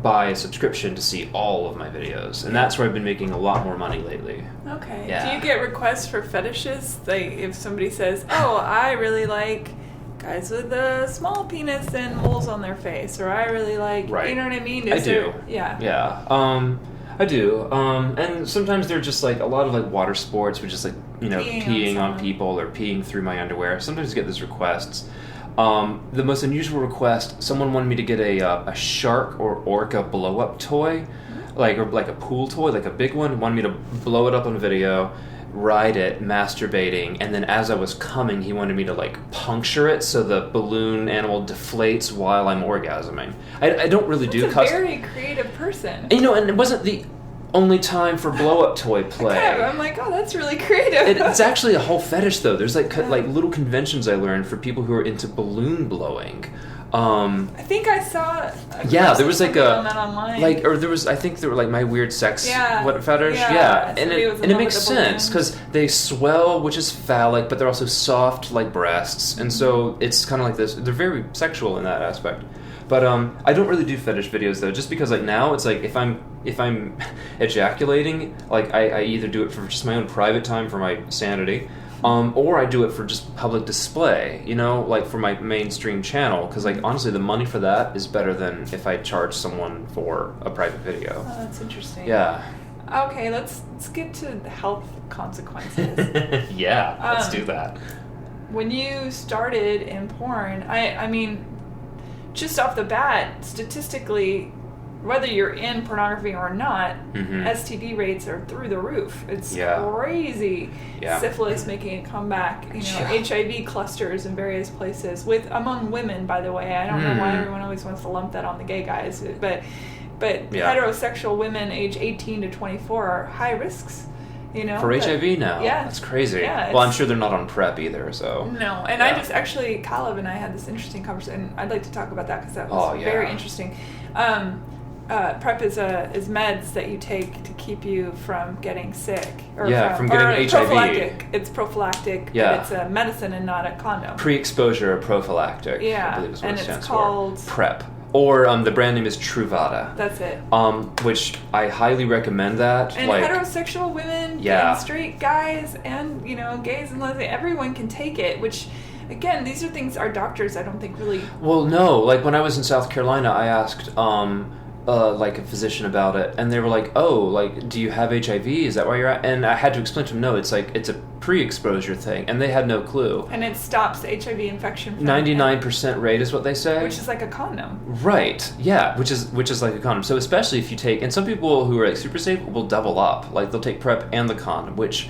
Speaker 2: buy a subscription to see all of my videos, and that's where I've been making a lot more money lately.
Speaker 1: Okay.
Speaker 2: Yeah.
Speaker 1: Do you get requests for fetishes? Like if somebody says, oh, I really like guys with a small penis and moles on their face, or I really like,
Speaker 2: right.
Speaker 1: You know what I mean?
Speaker 2: I do.
Speaker 1: Yeah.
Speaker 2: Yeah. I do. And sometimes they're just like a lot of like water sports, which is like, you know, peeing on people or peeing through my underwear. Sometimes I get those requests. The most unusual request, someone wanted me to get a shark or orca blow-up toy, like a pool toy, like a big one. Wanted me to blow it up on video, ride it, masturbating, and then as I was coming, he wanted me to like puncture it so the balloon animal deflates while I'm orgasming. I don't really do
Speaker 1: custom. That's a very creative person.
Speaker 2: You know, and it wasn't the only time for blow-up toy play.
Speaker 1: I'm like, oh, that's really creative.
Speaker 2: It's actually a whole fetish, though. There's like little conventions I learned for people who are into balloon blowing.
Speaker 1: I think I saw.
Speaker 2: There was like
Speaker 1: on that online.
Speaker 2: I think there were like my weird sex fetish. Yeah. And it makes sense because they swell, which is phallic, but they're also soft like breasts, and so it's kind of like this. They're very sexual in that aspect. But I don't really do fetish videos though, just because like now it's like if I'm ejaculating, like I either do it for just my own private time for my sanity, Or I do it for just public display, like for my mainstream channel, because like honestly the money for that is better than if I charge someone for a private video.
Speaker 1: Oh, that's interesting.
Speaker 2: Yeah.
Speaker 1: Okay, let's get to the health consequences.
Speaker 2: Yeah, let's do that.
Speaker 1: When you started in porn, I mean, just off the bat, statistically, whether you're in pornography or not, STD rates are through the roof. It's crazy.
Speaker 2: Yeah.
Speaker 1: Syphilis making a comeback. HIV clusters in various places among women. By the way, I don't know why everyone always wants to lump that on the gay guys, but heterosexual women age 18 to 24 are high risks.
Speaker 2: For HIV now?
Speaker 1: Yeah.
Speaker 2: That's crazy.
Speaker 1: Yeah,
Speaker 2: well, I'm sure they're not on PrEP either, so...
Speaker 1: No, and I just actually, Kalev and I had this interesting conversation, and I'd like to talk about that because that was very interesting. PrEP is meds that you take to keep you from getting sick. From
Speaker 2: getting HIV.
Speaker 1: Prophylactic. It's prophylactic,
Speaker 2: but
Speaker 1: it's a medicine and not a condom.
Speaker 2: Pre-exposure prophylactic, I believe is what it stands for. It's called... PrEP. Or the brand name is Truvada.
Speaker 1: That's it.
Speaker 2: Which I highly recommend that.
Speaker 1: And heterosexual women, and straight guys, and gays and lesbians, everyone can take it. Which, again, these are things our doctors, I don't think, really.
Speaker 2: Well, no. Like when I was in South Carolina, I asked like a physician about it, and they were like, "Oh, like, do you have HIV? Is that why you're at?" And I had to explain to them, "No, it's a pre-exposure thing," and they had no clue.
Speaker 1: And it stops HIV infection.
Speaker 2: 99% rate is what they say,
Speaker 1: which is like a condom.
Speaker 2: Right? Yeah, which is like a condom. So especially if you take, and some people who are like super safe will double up, like they'll take PrEP and the condom, which.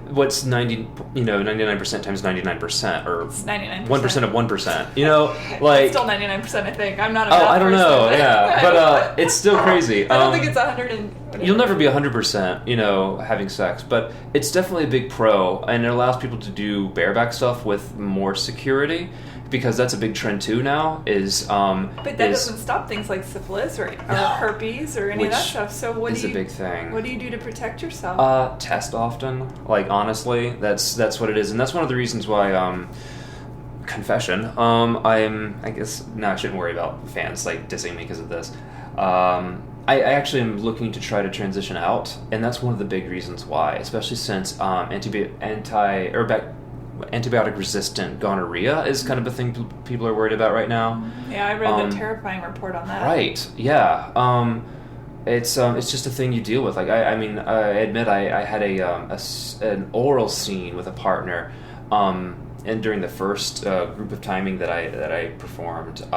Speaker 2: What's 99% times 99%, or
Speaker 1: it's 99%.
Speaker 2: 1% of 1%? Like
Speaker 1: it's still 99%. I think I'm not.
Speaker 2: I don't know. Yeah, but it's still crazy.
Speaker 1: I don't think it's 100.
Speaker 2: You'll never be 100%, having sex, but it's definitely a big pro, and it allows people to do bareback stuff with more security. Because that's a big trend too now. But
Speaker 1: that doesn't stop things like syphilis or herpes or any of that stuff. So what
Speaker 2: is a big thing.
Speaker 1: What do you do to protect yourself?
Speaker 2: Test often. Like honestly, that's what it is, and that's one of the reasons why. Confession. I guess I shouldn't worry about fans like dissing me because of this. I actually am looking to try to transition out, and that's one of the big reasons why, especially since antibiotic-resistant gonorrhea is kind of a thing people are worried about right now.
Speaker 1: Yeah, I read the terrifying report on that.
Speaker 2: Right. Yeah. It's just a thing you deal with. Like I admit I had an oral scene with a partner, and during the first group of timing that I performed.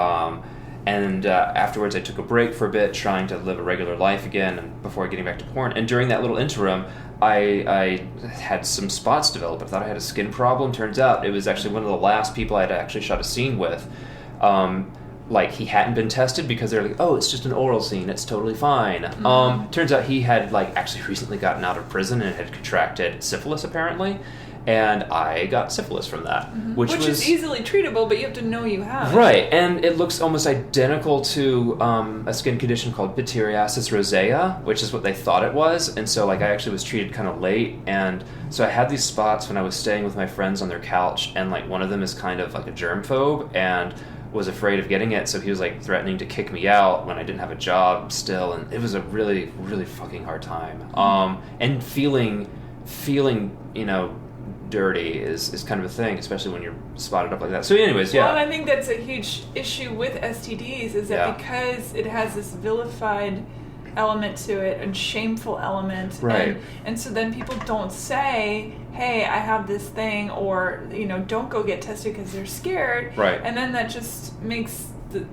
Speaker 2: And afterwards, I took a break for a bit, trying to live a regular life again, and before getting back to porn. And during that little interim, I had some spots develop. I thought I had a skin problem. Turns out it was actually one of the last people I had actually shot a scene with. Like he hadn't been tested because they're like, "Oh, it's just an oral scene. It's totally fine." Turns out he had actually recently gotten out of prison and had contracted syphilis apparently. And I got syphilis from that, which
Speaker 1: is easily treatable, but you have to know you have.
Speaker 2: Right, and it looks almost identical to a skin condition called pityriasis rosea, which is what they thought it was. And so, I actually was treated kind of late, and so I had these spots when I was staying with my friends on their couch, and one of them is kind of like a germphobe, and was afraid of getting it, so he was threatening to kick me out when I didn't have a job still, and it was a really, really fucking hard time. And feeling, dirty is kind of a thing, especially when you're spotted up like that. So anyways, yeah.
Speaker 1: Well, and I think that's a huge issue with STDs is that because it has this vilified element to it and shameful element,
Speaker 2: right?
Speaker 1: And so then people don't say, "Hey, I have this thing," or don't go get tested because they're scared,
Speaker 2: right?
Speaker 1: And then that just makes the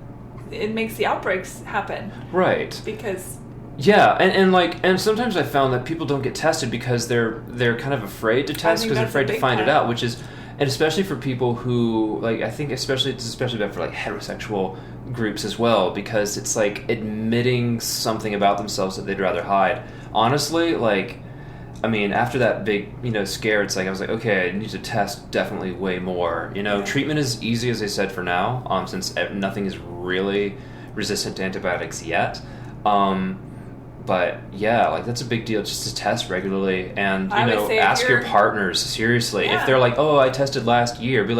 Speaker 1: outbreaks happen, right? Because
Speaker 2: yeah, and sometimes I found that people don't get tested because they're kind of afraid to test because they're afraid to find it out, which is, and especially for people who I think it's especially bad for heterosexual groups as well, because it's admitting something about themselves that they'd rather hide. Honestly, after that big scare, it's I was okay, I need to test definitely way more. Treatment is easy as I said for now, since nothing is really resistant to antibiotics yet. But yeah, that's a big deal just to test regularly and, ask your partners seriously. Yeah. If they're "Oh, I tested last year," be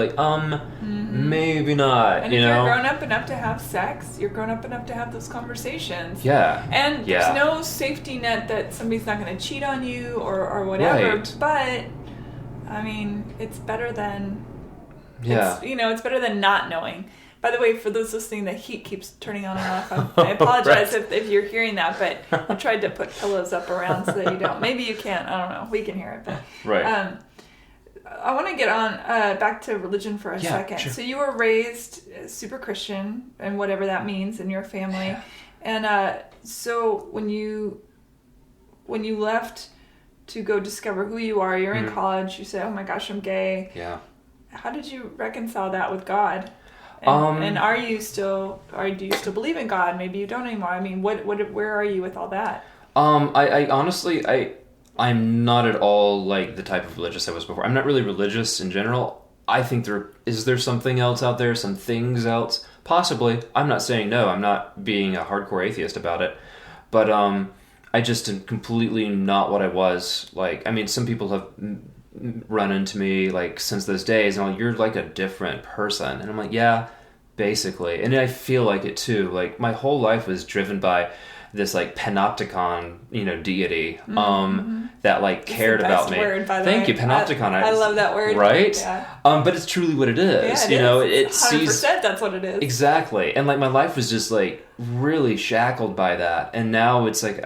Speaker 2: maybe not,
Speaker 1: and if you're grown up enough to have sex, you're grown up enough to have those conversations.
Speaker 2: Yeah.
Speaker 1: And there's no safety net that somebody's not going to cheat on you or whatever.
Speaker 2: Right.
Speaker 1: But I mean, it's better than...
Speaker 2: Yeah.
Speaker 1: It's better than not knowing. By the way, for those listening, the heat keeps turning on and off. I apologize
Speaker 2: right.
Speaker 1: if you're hearing that, but I tried to put pillows up around so that you don't. Maybe you can't. I don't know. We can hear it. But,
Speaker 2: right.
Speaker 1: I want to get on back to religion for a second.
Speaker 2: Sure.
Speaker 1: So you were raised super Christian, and whatever that means in your family. And so when you left to go discover who you are, you're in college, you say, oh my gosh, I'm gay.
Speaker 2: Yeah.
Speaker 1: How did you reconcile that with God? And do you still believe in God? Maybe you don't anymore. I mean, where are you with all that?
Speaker 2: I honestly, I'm not at all like the type of religious I was before. I'm not really religious in general. I think is there something else out there, some things else? Possibly. I'm not saying no. I'm not being a hardcore atheist about it. But I just am completely not what I was. Like, I mean, some people have run into me like since those days and you're like a different person. And I'm like, yeah, basically. And I feel like it too. Like my whole life was driven by this like panopticon, deity, that like cared about me.
Speaker 1: Word, by the
Speaker 2: Thank
Speaker 1: way.
Speaker 2: you, panopticon.
Speaker 1: I love that word.
Speaker 2: Right?
Speaker 1: Yeah.
Speaker 2: But it's truly what it is.
Speaker 1: Yeah,
Speaker 2: It's
Speaker 1: 100% that's what it is.
Speaker 2: Exactly. And like my life was just like really shackled by that. And now it's like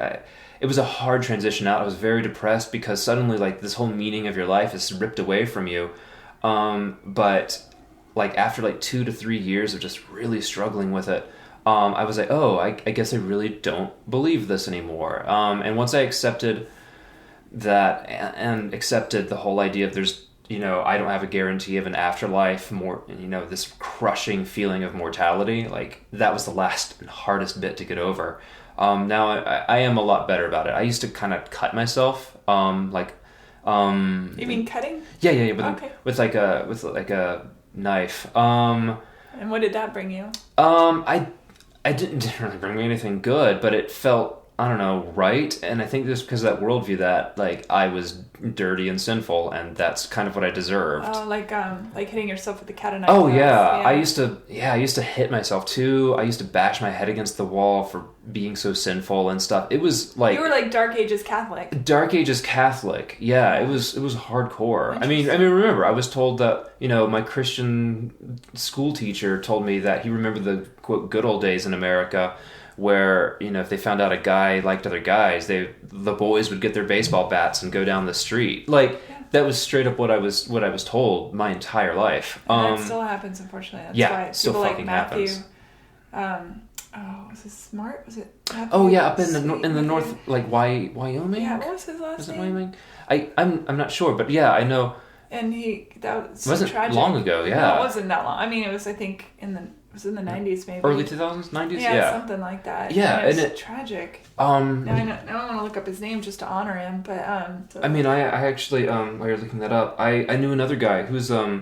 Speaker 2: it was a hard transition out. I was very depressed because suddenly like this whole meaning of your life is ripped away from you. But like after like 2 to 3 years of just really struggling with it, I was like, I guess I really don't believe this anymore. And once I accepted that and accepted the whole idea of there's, I don't have a guarantee of an afterlife, more, this crushing feeling of mortality, like that was the last and hardest bit to get over. Now I am a lot better about it. I used to kind of cut myself,
Speaker 1: You mean cutting?
Speaker 2: Yeah. With like a knife.
Speaker 1: And what did that bring you?
Speaker 2: It didn't really bring me anything good, but it felt, I don't know, right. And I think just because of that worldview that like I was dirty and sinful, and that's kind of what I deserved.
Speaker 1: Oh, like hitting yourself with the cat o' nine.
Speaker 2: Oh yeah. I used to hit myself too. I used to bash my head against the wall for being so sinful and stuff. It was like
Speaker 1: you were like Dark Ages Catholic.
Speaker 2: Dark Ages Catholic. Yeah, it was hardcore. I mean, remember, I was told that, my Christian school teacher told me that he remembered the quote good old days in America where, if they found out a guy liked other guys, the boys would get their baseball bats and go down the street. Like that was straight up what I was told my entire life.
Speaker 1: And that still happens, unfortunately. That's why
Speaker 2: still
Speaker 1: people
Speaker 2: fucking
Speaker 1: like Matthew,
Speaker 2: happens.
Speaker 1: Was it Smart? Was it Matthew?
Speaker 2: Oh yeah, up in the north, like Wyoming.
Speaker 1: Yeah, what was his last name?
Speaker 2: Wyoming? I'm not sure, but yeah, I know.
Speaker 1: And that was
Speaker 2: wasn't
Speaker 1: tragic.
Speaker 2: Long ago. Yeah,
Speaker 1: no, it wasn't that long. I mean, it was I think in the 90s maybe.
Speaker 2: Early 2000s, 90s.
Speaker 1: Yeah, something like that.
Speaker 2: Yeah,
Speaker 1: and it's tragic.
Speaker 2: Now
Speaker 1: I want to look up his name just to honor him, but
Speaker 2: I mean, I actually while you're looking that up, I knew another guy who's I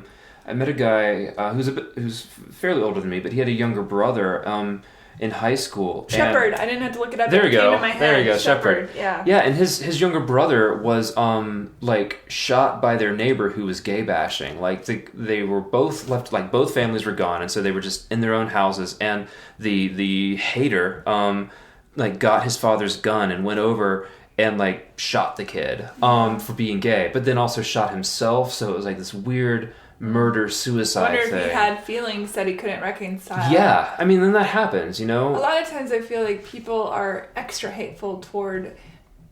Speaker 2: met a guy who's fairly older than me, but he had a younger brother in high school.
Speaker 1: Shepherd. I didn't have to look it up.
Speaker 2: There
Speaker 1: you
Speaker 2: go.
Speaker 1: Came to my head.
Speaker 2: There you go. Shepherd.
Speaker 1: Yeah.
Speaker 2: Yeah, and his younger brother was like shot by their neighbor who was gay bashing. Like they were both left, like both families were gone, and so they were just in their own houses. And the hater like got his father's gun and went over and like shot the kid for being gay, but then also shot himself. So it was like this weird murder-suicide thing.
Speaker 1: I wonder if he had feelings that he couldn't reconcile.
Speaker 2: Yeah, I mean, then that happens,
Speaker 1: A lot of times I feel like people are extra hateful toward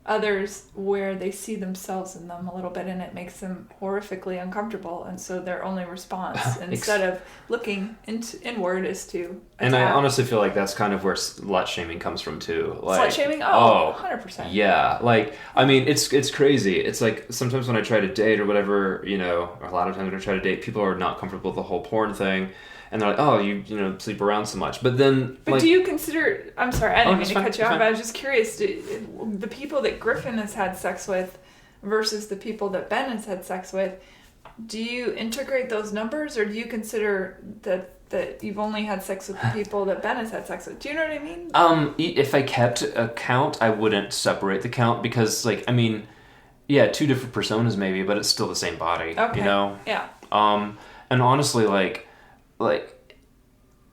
Speaker 1: others where they see themselves in them a little bit, and it makes them horrifically uncomfortable, and so their only response instead of looking inward is to attack.
Speaker 2: And I honestly feel like that's kind of where slut shaming comes from too.
Speaker 1: Like, slut shaming? Oh, 100%.
Speaker 2: Yeah, like, I mean, it's crazy. It's like sometimes when I try to date or whatever, or a lot of times when I try to date, people are not comfortable with the whole porn thing. And they're like, oh, you sleep around so much. But then...
Speaker 1: But do you consider... I'm sorry, I didn't mean to cut you off,
Speaker 2: fine.
Speaker 1: but I was just curious. The people that Griffin has had sex with versus the people that Ben has had sex with, do you integrate those numbers, or do you consider that you've only had sex with the people that Ben has had sex with? Do you know what I mean?
Speaker 2: If I kept a count, I wouldn't separate the count because, like, I mean, yeah, 2 different personas maybe, but it's still the same body,
Speaker 1: Okay.
Speaker 2: Yeah. And honestly, like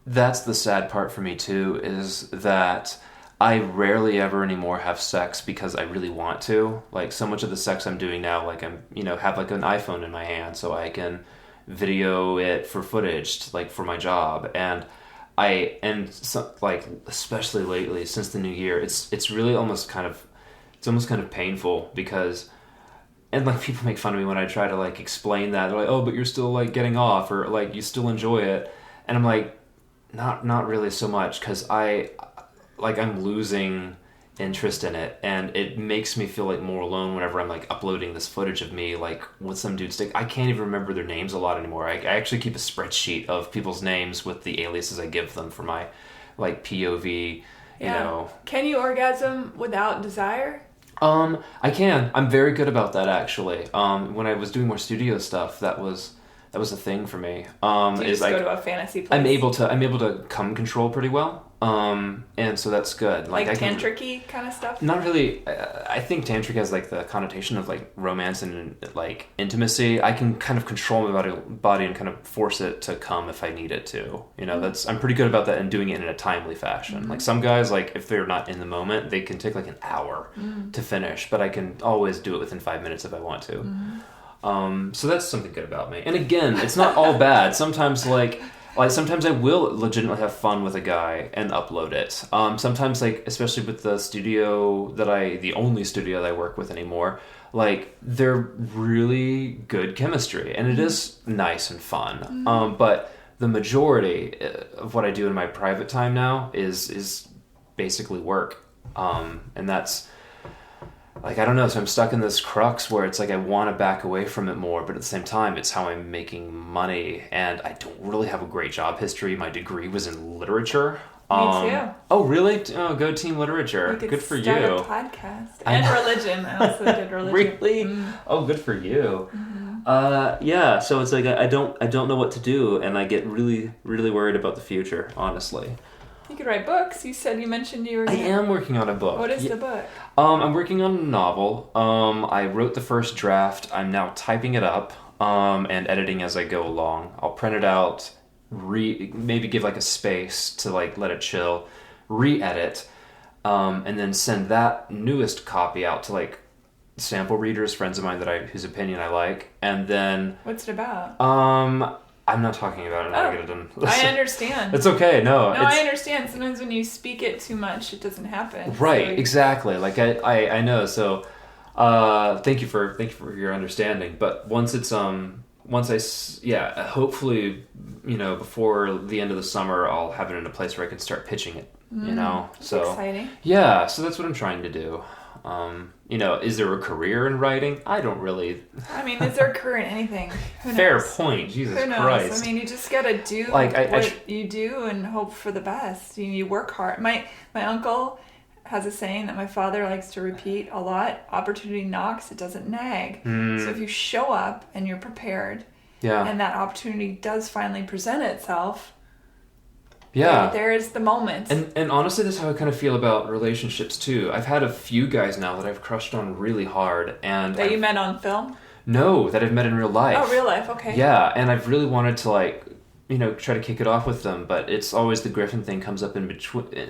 Speaker 2: that's the sad part for me too, is that I rarely ever anymore have sex because I really want to. Like, so much of the sex I'm doing now, like, I'm, have like an iPhone in my hand so I can video it for footage, like, for my job. And especially lately, since the new year, it's really almost kind of painful because, and like, people make fun of me when I try to like explain that. They're like, oh, but you're still like getting off, or like you still enjoy it. And I'm like, not really so much, because I'm losing interest in it, and it makes me feel like more alone whenever I'm like uploading this footage of me like with some dude's dick. I can't even remember their names a lot anymore. I actually keep a spreadsheet of people's names with the aliases I give them for my like POV.
Speaker 1: Can you orgasm without desire?
Speaker 2: I can. I'm very good about that, actually. When I was doing more studio stuff, that was a thing for me.
Speaker 1: Do you just go to a fantasy place?
Speaker 2: I'm able to cum control pretty well. And so that's good.
Speaker 1: Like tantric-y kind of stuff?
Speaker 2: Not really. I think tantric has like the connotation of like romance and like intimacy. I can kind of control my body and kind of force it to come if I need it to. I'm pretty good about that and doing it in a timely fashion. Like, some guys, like, if they're not in the moment, they can take like an hour to finish, but I can always do it within 5 minutes if I want to. So that's something good about me. And again, it's not all bad. Sometimes sometimes I will legitimately have fun with a guy and upload it. Sometimes, like, especially with the only studio that I work with anymore, like, they're really good chemistry, and it is nice and fun. But the majority of what I do in my private time now is basically work. And that's, like, I don't know, so I'm stuck in this crux where it's like I want to back away from it more, but at the same time, it's how I'm making money, and I don't really have a great job history. My degree was in literature.
Speaker 1: Me too.
Speaker 2: Oh, really? Oh, go team literature. Good for you.
Speaker 1: Start a podcast. And religion. I also did religion.
Speaker 2: Really? Oh, good for you. Yeah, so it's like I don't know what to do, and I get really, really worried about the future, honestly.
Speaker 1: You could write books. You mentioned you were...
Speaker 2: I am working on a book.
Speaker 1: What is the book?
Speaker 2: I'm working on a novel. I wrote the first draft. I'm now typing it up and editing as I go along. I'll print it out, maybe give like a space to like let it chill, re-edit, and then send that newest copy out to like sample readers, friends of mine whose opinion I like, and then...
Speaker 1: What's it about?
Speaker 2: I'm not talking about it. I'll get it done.
Speaker 1: I understand.
Speaker 2: It's okay.
Speaker 1: I understand. Sometimes when you speak it too much, it doesn't happen.
Speaker 2: Right. So exactly. Like I know. So, thank you for your understanding. But hopefully, before the end of the summer, I'll have it in a place where I can start pitching it.
Speaker 1: That's exciting.
Speaker 2: Yeah. So that's what I'm trying to do. Is there a career in writing? I don't really...
Speaker 1: I mean, is there a career in anything? Who knows?
Speaker 2: Fair point. Jesus
Speaker 1: Who knows?
Speaker 2: Christ.
Speaker 1: I mean, you just gotta do what you do and hope for the best. You work hard. My uncle has a saying that my father likes to repeat a lot. Opportunity knocks, it doesn't nag. So if you show up and you're prepared, and that opportunity does finally present itself... Yeah. There is the moment.
Speaker 2: And honestly, that's how I kind of feel about relationships, too. I've had a few guys now that I've crushed on really hard. And
Speaker 1: that you met on film?
Speaker 2: No, that I've met in real life.
Speaker 1: Oh, real life, okay.
Speaker 2: Yeah, and I've really wanted to, like, try to kick it off with them, but it's always the Griffin thing comes up in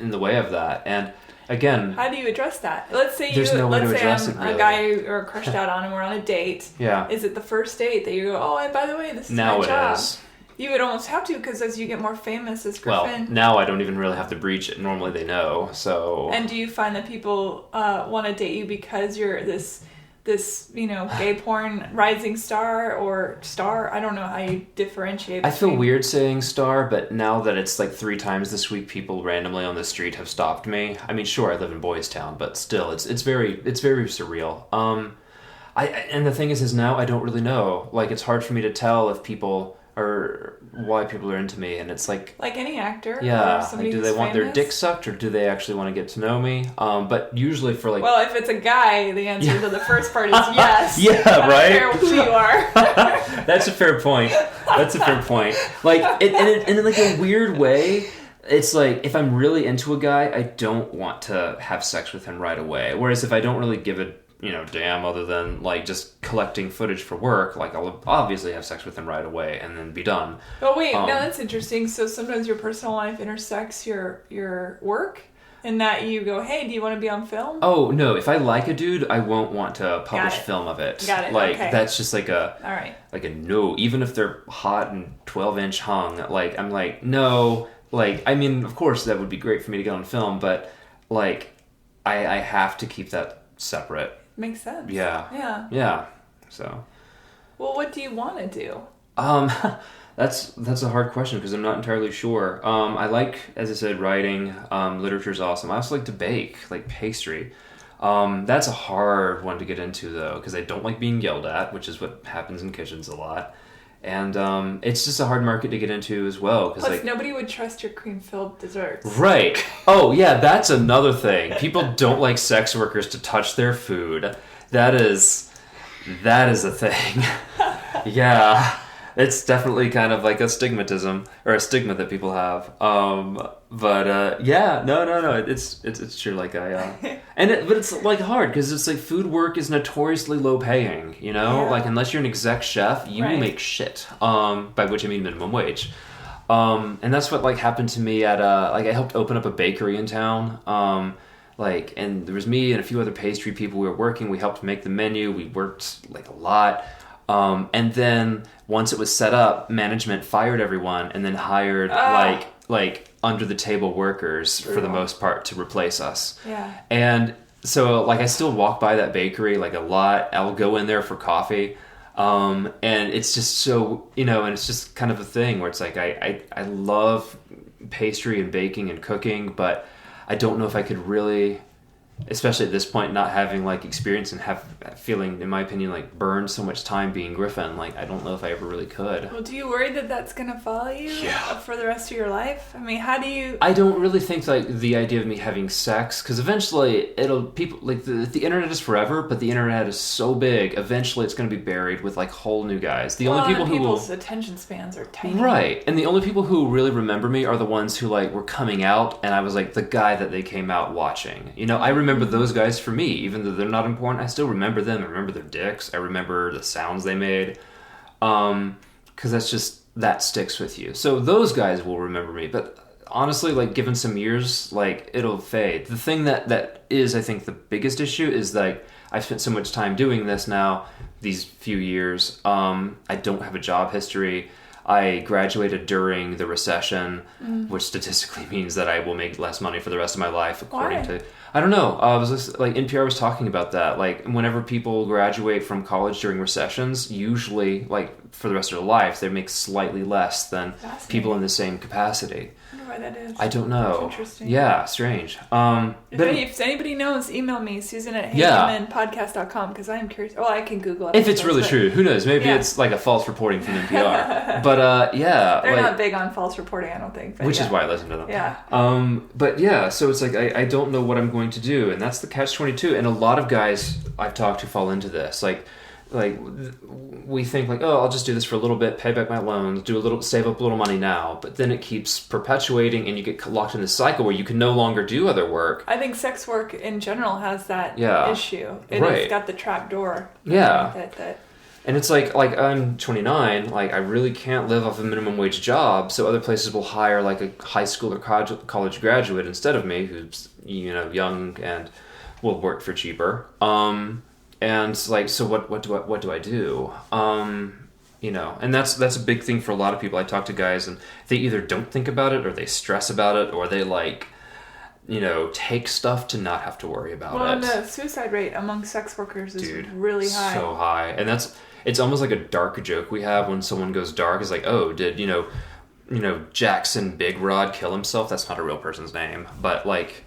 Speaker 2: the way of that. And again...
Speaker 1: How do you address that? Let's say
Speaker 2: I'm
Speaker 1: a guy you're crushed out on and we're on a date.
Speaker 2: Yeah.
Speaker 1: Is it the first date that you go, oh, and by the way, this is
Speaker 2: now
Speaker 1: my job?
Speaker 2: It is.
Speaker 1: You would almost have to, because as you get more famous as Griffin...
Speaker 2: Well, now I don't even really have to breach it. Normally they know, so...
Speaker 1: And do you find that people want to date you because you're this gay porn rising star or star? I don't know how you differentiate between...
Speaker 2: I feel weird saying star, but now that it's like 3 times this week, people randomly on the street have stopped me. I mean, sure, I live in Boys Town, but still, it's very surreal. And the thing is now I don't really know. Like, it's hard for me to tell if people... or why people are into me, and it's like
Speaker 1: any actor.
Speaker 2: Yeah,
Speaker 1: or somebody
Speaker 2: like, do they want their dick sucked, or do they actually want to get to know me? But usually for like...
Speaker 1: Well, if it's a guy, the answer to the first part is yes.
Speaker 2: Yeah, right?
Speaker 1: I don't care who you are.
Speaker 2: That's a fair point. Like, and in like a weird way, it's like, if I'm really into a guy, I don't want to have sex with him right away. Whereas if I don't really give a damn, other than like just collecting footage for work, like I'll obviously have sex with him right away and then be done.
Speaker 1: Oh wait, now that's interesting. So sometimes your personal life intersects your work? In that you go, hey, do you want to be on film?
Speaker 2: Oh, no. If I like a dude, I won't want to publish film of it.
Speaker 1: Got it.
Speaker 2: Like,
Speaker 1: okay.
Speaker 2: That's just like a...
Speaker 1: All right.
Speaker 2: Like a no. Even if they're hot and 12-inch hung, like, I'm like, no. Like, I mean, of course, that would be great for me to get on film, but, like, I have to keep that separate.
Speaker 1: Makes sense.
Speaker 2: Yeah. Yeah. So...
Speaker 1: Well, what do you want to do?
Speaker 2: That's a hard question because I'm not entirely sure. I like, as I said, writing. Literature's awesome. I also like to bake, like pastry. That's a hard one to get into though because I don't like being yelled at, which is what happens in kitchens a lot. And it's just a hard market to get into as well.
Speaker 1: Plus, like, nobody would trust your cream-filled desserts.
Speaker 2: Right. Oh, yeah, that's another thing. People don't like sex workers to touch their food. That is a thing. Yeah. It's definitely kind of like a stigmatism or a stigma that people have. Yeah, no. It's true. Like but it's like hard because it's like food work is notoriously low paying. You know, like unless you're an exec chef, you will make shit. By which I mean minimum wage. And that's what like happened to me at like I helped open up a bakery in town. And there was me and a few other pastry people we were working. We helped make the menu. We worked like a lot. And then once it was set up, management fired everyone and then hired like under the table workers for the most part to replace us.
Speaker 1: Yeah. And
Speaker 2: so like I still walk by that bakery like a lot. I'll go in there for coffee. And it's just so, and it's just kind of a thing where it's like I love pastry and baking and cooking, but I don't know if I could really, especially at this point, not having like experience and feeling, in my opinion, like burned so much time being Griffin. Like I don't know if I ever really could.
Speaker 1: Well, do you worry that that's gonna follow you for the rest of your life? I mean, how do you?
Speaker 2: I don't really think like the idea of me having sex, because eventually people like the internet is forever, but the internet is so big. Eventually, it's gonna be buried with like whole new guys. The only people
Speaker 1: people's attention spans are tiny.
Speaker 2: Right, and the only people who really remember me are the ones who like were coming out, and I was like the guy that they came out watching. I remember those guys for me, even though they're not important. I still remember them. I remember their dicks. I remember the sounds they made. Because that sticks with you. So those guys will remember me. But honestly, like given some years, like it'll fade. The thing that is, I think, the biggest issue is like I've spent so much time doing this now, these few years. I don't have a job history. I graduated during the recession, which statistically means that I will make less money for the rest of my life, according to... I don't know. NPR was talking about that. Like, whenever people graduate from college during recessions, usually, like, for the rest of their lives, they make slightly less than people in the same capacity.
Speaker 1: I wonder why that is.
Speaker 2: I don't know.
Speaker 1: That's interesting.
Speaker 2: Yeah, strange.
Speaker 1: If anybody knows, email me, Susan@heyhumanpodcast.com, because I am curious. Well, I can Google it.
Speaker 2: If it's really true. Who knows? Maybe it's like a false reporting from NPR. But, yeah.
Speaker 1: They're not big on false reporting, I don't think.
Speaker 2: Which is why I listen to them.
Speaker 1: Yeah.
Speaker 2: But, yeah, so it's like, I don't know what I'm going to do, and that's the catch-22. And a lot of guys I've talked to fall into this. Like we think like, oh, I'll just do this for a little bit, pay back my loans, save up a little money now, but then it keeps perpetuating and you get locked in this cycle where you can no longer do other work.
Speaker 1: I think sex work in general has that issue. It's got the trap door.
Speaker 2: Yeah. And it's like I'm 29, like I really can't live off a minimum wage job, so other places will hire like a high school or college graduate instead of me, who's young and will work for cheaper. And like, so what do I do? And that's a big thing for a lot of people. I talk to guys and they either don't think about it or they stress about it or they like, take stuff to not have to worry about it.
Speaker 1: Well, and the suicide rate among sex workers is really high.
Speaker 2: So high. And it's almost like a dark joke we have when someone goes dark. It's like, oh, did, Jackson Big Rod kill himself? That's not a real person's name. But like,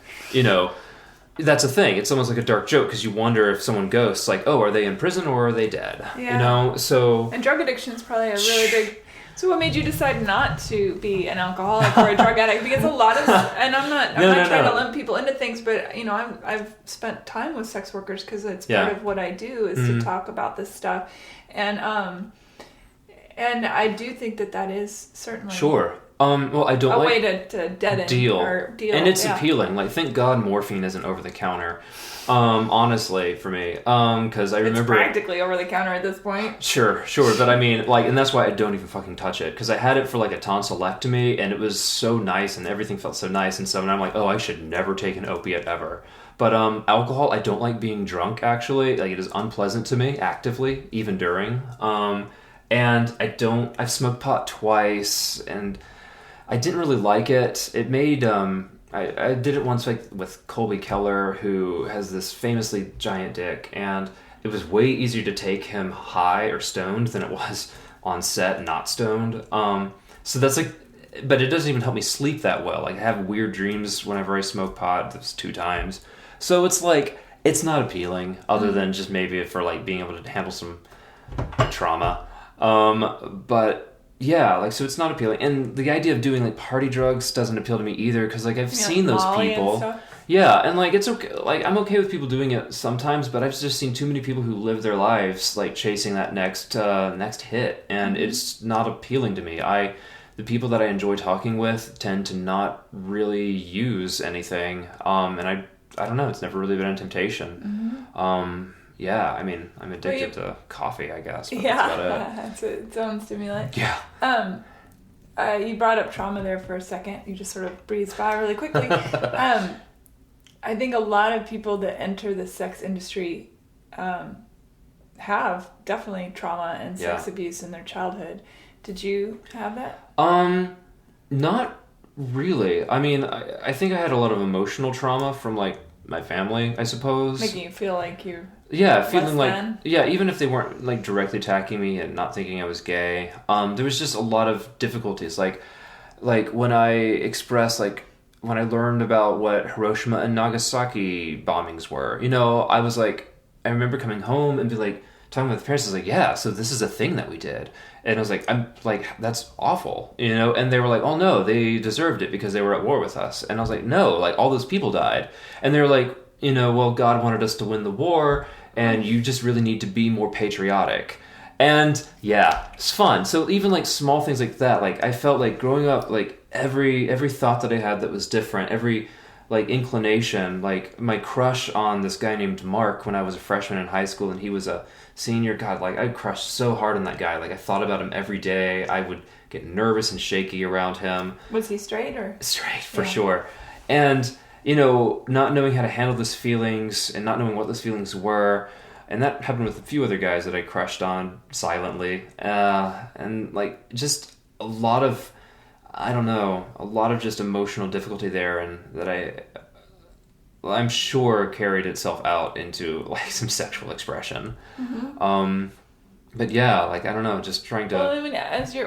Speaker 2: that's a thing. It's almost like a dark joke because you wonder if someone ghosts, like, oh, are they in prison or are they dead?
Speaker 1: Yeah.
Speaker 2: So...
Speaker 1: And drug addiction is probably a really big... So what made you decide not to be an alcoholic or a drug addict? Because a lot of... And I'm not trying to limp people into things, but, I've spent time with sex workers because it's part of what I do is to talk about this stuff. And I do think that is certainly
Speaker 2: Well, I don't
Speaker 1: a
Speaker 2: like
Speaker 1: way to deaden
Speaker 2: deal, and it's
Speaker 1: yeah.
Speaker 2: appealing. Like, thank God morphine isn't over the counter. Honestly, for me, because I remember
Speaker 1: it's practically over the counter at this point.
Speaker 2: Sure, but I mean, like, and that's why I don't even fucking touch it, because I had it for like a tonsillectomy, and it was so nice, and everything felt so nice, and so and I'm like, oh, I should never take an opiate ever. But alcohol, I don't like being drunk. Actually, like, it is unpleasant to me actively, even during. And I've smoked pot twice, and I didn't really like it. It made I did it once, like, with Colby Keller, who has this famously giant dick, and it was way easier to take him high or stoned than it was on set not stoned. So that's like, but it doesn't even help me sleep that well. Like, I have weird dreams whenever I smoke pot. That's 2 times. So it's like, it's not appealing, other than just maybe for like being able to handle some trauma. But yeah, like, so it's not appealing. And the idea of doing like party drugs doesn't appeal to me either, because like, I've seen those people. Yeah, and like, it's okay. Like, I'm okay with people doing it sometimes, but I've just seen too many people who live their lives like chasing that next hit, and it's not appealing to me. The people that I enjoy talking with tend to not really use anything, and I don't know. It's never really been a temptation. Yeah, I mean, I'm addicted to coffee, I guess. But that's about it.
Speaker 1: It's its own stimulant.
Speaker 2: Yeah.
Speaker 1: You brought up trauma there for a second. You just sort of breezed by really quickly. I think a lot of people that enter the sex industry have definitely trauma and sex abuse in their childhood. Did you have that?
Speaker 2: Not really. I mean, I think I had a lot of emotional trauma from like my family, I suppose.
Speaker 1: Making you feel like you...
Speaker 2: feeling like... Yeah, even if they weren't like directly attacking me and not thinking I was gay, there was just a lot of difficulties. Like when I expressed, like, when I learned about what Hiroshima and Nagasaki bombings were, you know, I was like... I remember coming home and be like, talking with the parents, I was like, yeah, so this is a thing that we did. And I was like, I'm like, that's awful, you know? And they were like, oh no, they deserved it because they were at war with us. And I was like, no, like, all those people died. And they were like, you know, well, God wanted us to win the war, and you just really need to be more patriotic. And yeah, it's fun. So even like small things like that, like, I felt like growing up, like, every thought that I had that was different, every like inclination, like my crush on this guy named Mark when I was a freshman in high school and he was a senior. God, like, I crushed so hard on that guy. Like, I thought about him every day. I would get nervous and shaky around him.
Speaker 1: Was he straight or?
Speaker 2: Straight, for sure. And, you know, not knowing how to handle those feelings and not knowing what those feelings were. And that happened with a few other guys that I crushed on silently. And like, just a lot of, I don't know, a lot of just emotional difficulty there, and that I'm sure carried itself out into like some sexual expression. But yeah, like, I don't know, just trying to...
Speaker 1: Well, I mean,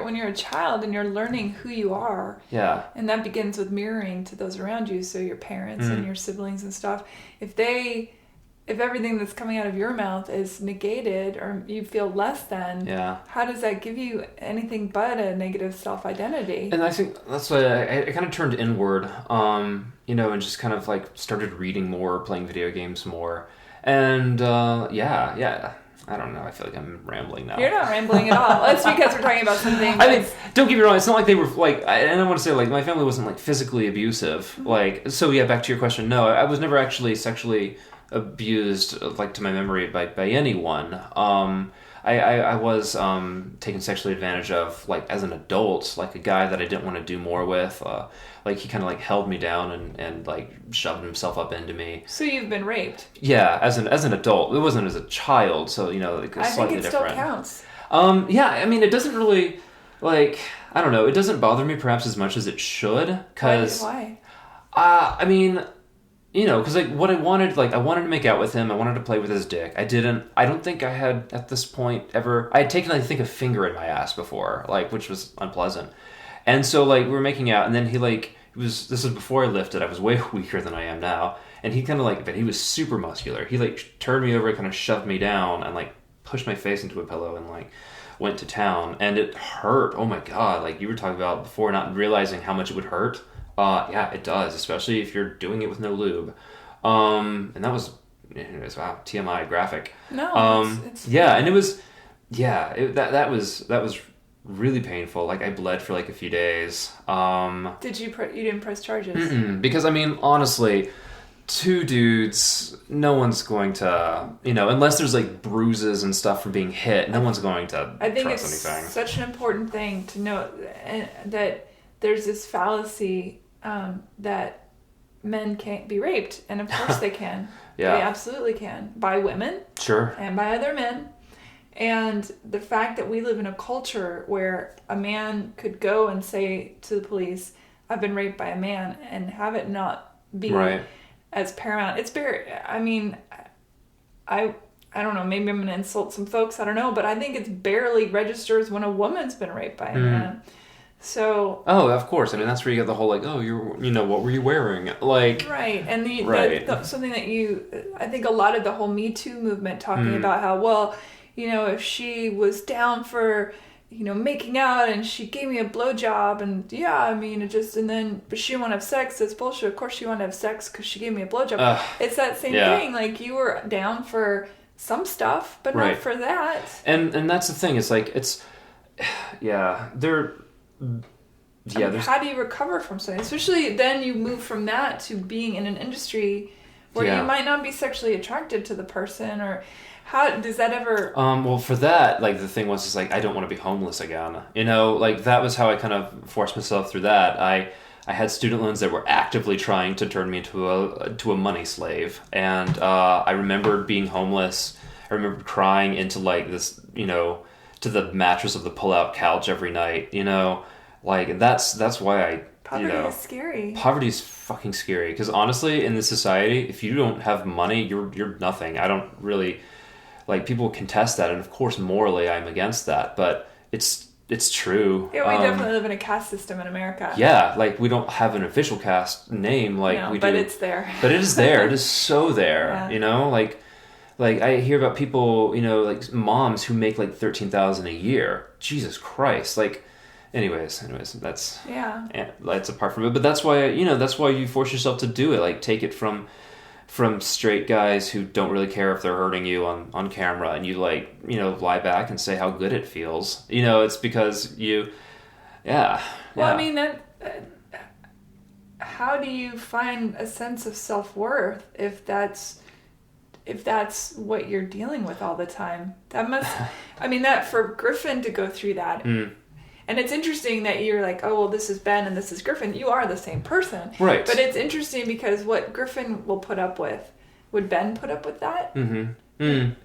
Speaker 1: when you're a child and you're learning who you are, and that begins with mirroring to those around you, so your parents and your siblings and stuff, if everything that's coming out of your mouth is negated or you feel less than, how does that give you anything but a negative self-identity? And
Speaker 2: I think that's why I kind of turned inward, you know, and just kind of like started reading more, playing video games more. And I don't know. I feel like I'm rambling now.
Speaker 1: You're not rambling at all. It's because we're talking about something.
Speaker 2: I mean, don't get me wrong. It's not like they were like, and I want to say, like, my family wasn't like physically abusive. Like, so yeah, back to your question. No, I was never actually sexually abused, like, to my memory, by anyone. I was taken sexually advantage of, like, as an adult, like a guy that I didn't want to do more with. Like, he kind of like held me down and like shoved himself up into me.
Speaker 1: So you've been raped?
Speaker 2: Yeah, as an adult. It wasn't as a child, so, you know, like, it's slightly different.
Speaker 1: I think it still counts.
Speaker 2: Yeah, I mean, it doesn't really, like, I don't know, it doesn't bother me perhaps as much as it should, because...
Speaker 1: Why?
Speaker 2: I mean... You know, because, like, what I wanted to make out with him. I wanted to play with his dick. I don't think I had, at this point, ever... I had taken, I think, a finger in my ass before, like, which was unpleasant. And so, like, we were making out, and then he, like... This was before I lifted. I was way weaker than I am now. And he kind of, like... But he was super muscular. He, like, turned me over, kind of shoved me down, and, like, pushed my face into a pillow, and, like, went to town. And it hurt. Oh, my God. Like, you were talking about before, not realizing how much it would hurt. Yeah, it does, especially if you're doing it with no lube. And that was, wow, TMI graphic.
Speaker 1: No, it's
Speaker 2: yeah, and it was, yeah, that was really painful. Like, I bled for like a few days.
Speaker 1: Did you didn't press charges?
Speaker 2: Because, I mean, honestly, two dudes, no one's going to, unless there's like bruises and stuff from being hit, no one's going to
Speaker 1: I think
Speaker 2: trust
Speaker 1: it's
Speaker 2: anything.
Speaker 1: such an important thing to note that there's this fallacy that men can't be raped, and of course they can.
Speaker 2: Yeah.
Speaker 1: They absolutely can, by women.
Speaker 2: Sure.
Speaker 1: And by other men. And the fact that we live in a culture where a man could go and say to the police, I've been raped by a man, and have it not be
Speaker 2: right.
Speaker 1: as paramount. It's very, I mean, I don't know, maybe I'm going to insult some folks, I don't know, but I think it's barely registers when a woman's been raped by a man. So...
Speaker 2: Oh, of course. I mean, that's where you get the whole, like, oh, what were you wearing? Like...
Speaker 1: Right. And
Speaker 2: right.
Speaker 1: Something that I think a lot of the whole Me Too movement talking about how, well, if she was down for, making out and she gave me a blowjob and but she didn't want to have sex, that's bullshit. Of course she wanted to have sex because she gave me a blowjob. It's that same thing. Like, you were down for some stuff, but not for that.
Speaker 2: And that's the thing. It's like,
Speaker 1: how do you recover from something? Especially then you move from that to being in an industry where you might not be sexually attracted to the person, or how does that ever...
Speaker 2: Well, for that, like, the thing was, is like, I don't want to be homeless again. Like, that was how I kind of forced myself through that. I had student loans that were actively trying to turn me into a money slave. And I remembered being homeless. I remember crying into, like, this, to the mattress of the pull-out couch every night, Like, that's why I...
Speaker 1: Poverty is scary.
Speaker 2: Poverty is fucking scary. Because honestly, in this society, if you don't have money, you're nothing. I don't really... Like, people contest that, and of course, morally, I'm against that. But it's true.
Speaker 1: Yeah, we definitely live in a caste system in America.
Speaker 2: Yeah, like, we don't have an official caste name like we do.
Speaker 1: But it's there.
Speaker 2: But it is there. It is so there, Like, I hear about people, like, moms who make, like, $13,000 a year. Jesus Christ. Like... Anyways, that's that's apart from it. But that's why you force yourself to do it. Like, take it from straight guys who don't really care if they're hurting you on camera, and you, like, lie back and say how good it feels. It's because you, Well,
Speaker 1: I mean, that. How do you find a sense of self-worth if that's what you're dealing with all the time? That must. I mean, that for Griffin to go through that. And it's interesting that you're like, oh, well, this is Ben and this is Griffin. You are the same person.
Speaker 2: Right.
Speaker 1: But it's interesting because what Griffin will put up with, would Ben put up with that?
Speaker 2: And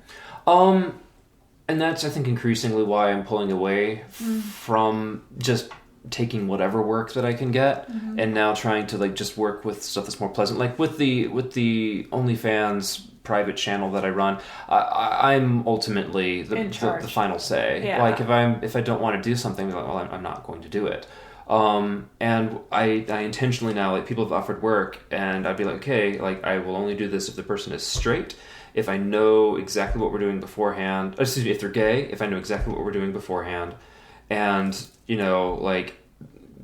Speaker 2: that's, I think, increasingly why I'm pulling away from just taking whatever work that I can get and now trying to, like, just work with stuff that's more pleasant. Like, with the OnlyFans private channel that I run, I'm ultimately the final say.
Speaker 1: Yeah.
Speaker 2: Like, if I don't want to do something, I'm like, well, I'm not going to do it. And I intentionally now, like, people have offered work, and I'd be like, okay, like, I will only do this if the person is straight, if I know exactly what we're doing beforehand. Excuse me, if they're gay, if I know exactly what we're doing beforehand, and like,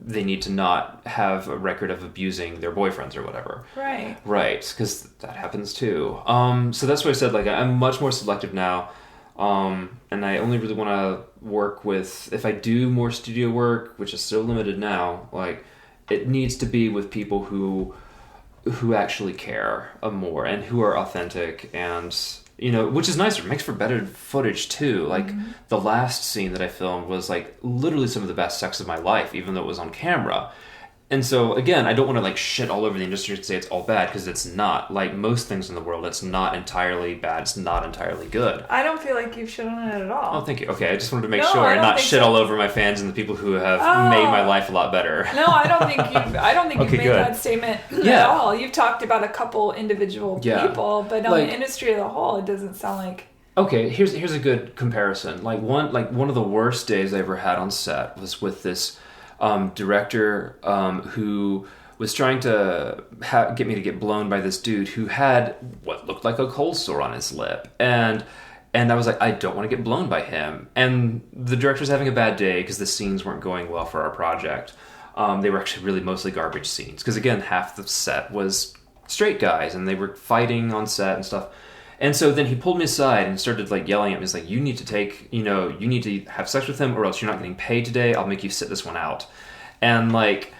Speaker 2: they need to not have a record of abusing their boyfriends or whatever.
Speaker 1: Right.
Speaker 2: Right, because that happens too. So that's why I said, like, I'm much more selective now, and I only really want to work with, if I do more studio work, which is still limited now, like, it needs to be with people who actually care more and who are authentic, and which is nicer. It makes for better footage too. Like, the last scene that I filmed was, like, literally some of the best sex of my life, even though it was on camera. And so, again, I don't want to, like, shit all over the industry and say it's all bad, because it's not. Like most things in the world, it's not entirely bad. It's not entirely good.
Speaker 1: I don't feel like you've shit on it at all.
Speaker 2: Oh, thank you. Okay, I just wanted to make sure and not shit all over my fans and the people who have made my life a lot better.
Speaker 1: No, I don't think you've made that statement at all. You've talked about a couple individual people, but on the industry as a whole, it doesn't sound like...
Speaker 2: Okay, here's a good comparison. Like, one of the worst days I ever had on set was with this director who was trying to get me to get blown by this dude who had what looked like a cold sore on his lip, and I was like, I don't want to get blown by him. And the director's having a bad day because the scenes weren't going well for our project. They were actually really mostly garbage scenes because, again, half the set was straight guys and they were fighting on set and stuff. And so then he pulled me aside and started like yelling at me. He's like, you need to have sex with him or else you're not getting paid today. I'll make you sit this one out. And like,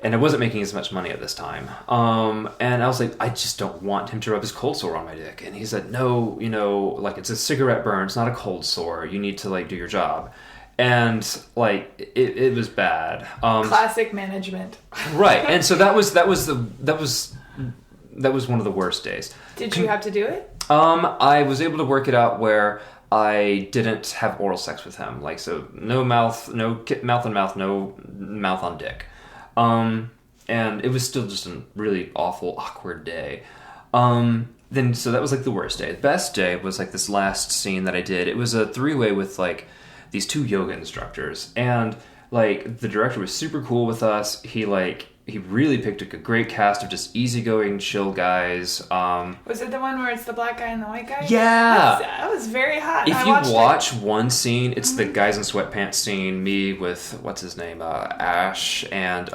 Speaker 2: and I wasn't making as much money at this time. And I was like, I just don't want him to rub his cold sore on my dick. And he said, no, like it's a cigarette burn. It's not a cold sore. You need to like do your job. And like, it was bad.
Speaker 1: Classic management.
Speaker 2: Right. And so that was one of the worst days.
Speaker 1: Did you have to do it?
Speaker 2: I was able to work it out where I didn't have oral sex with him. Like, so no mouth on mouth, no mouth on dick. And it was still just a really awful, awkward day. So that was like the worst day. The best day was like this last scene that I did. It was a 3-way with like these 2 yoga instructors. And like the director was super cool with us. He really picked a great cast of just easygoing, chill guys.
Speaker 1: Was it the one where it's the black guy and the white guy?
Speaker 2: Yeah.
Speaker 1: That was very hot.
Speaker 2: If you watch one scene, it's the guys in sweatpants scene, me with, what's his name, Ash and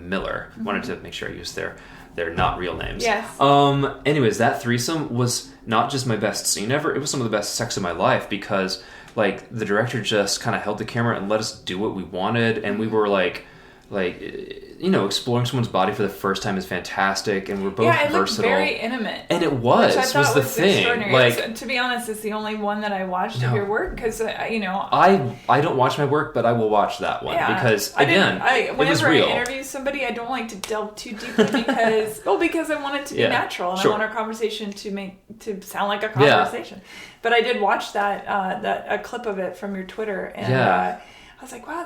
Speaker 2: Miller. Wanted to make sure I used their not real names.
Speaker 1: Yes.
Speaker 2: Anyways, that threesome was not just my best scene ever, it was some of the best sex of my life because, like, the director just kind of held the camera and let us do what we wanted, and we were like exploring someone's body for the first time is fantastic, and we're both versatile.
Speaker 1: Looked very intimate,
Speaker 2: and it was the thing. Like,
Speaker 1: to be honest, it's the only one that I watched of your work because I
Speaker 2: don't watch my work, but I will watch that one because again, it was real.
Speaker 1: Whenever I interview somebody, I don't like to delve too deeply because I want it to be natural, and I want our conversation to sound like a conversation. But I did watch a clip of it from your Twitter, and I was like, wow,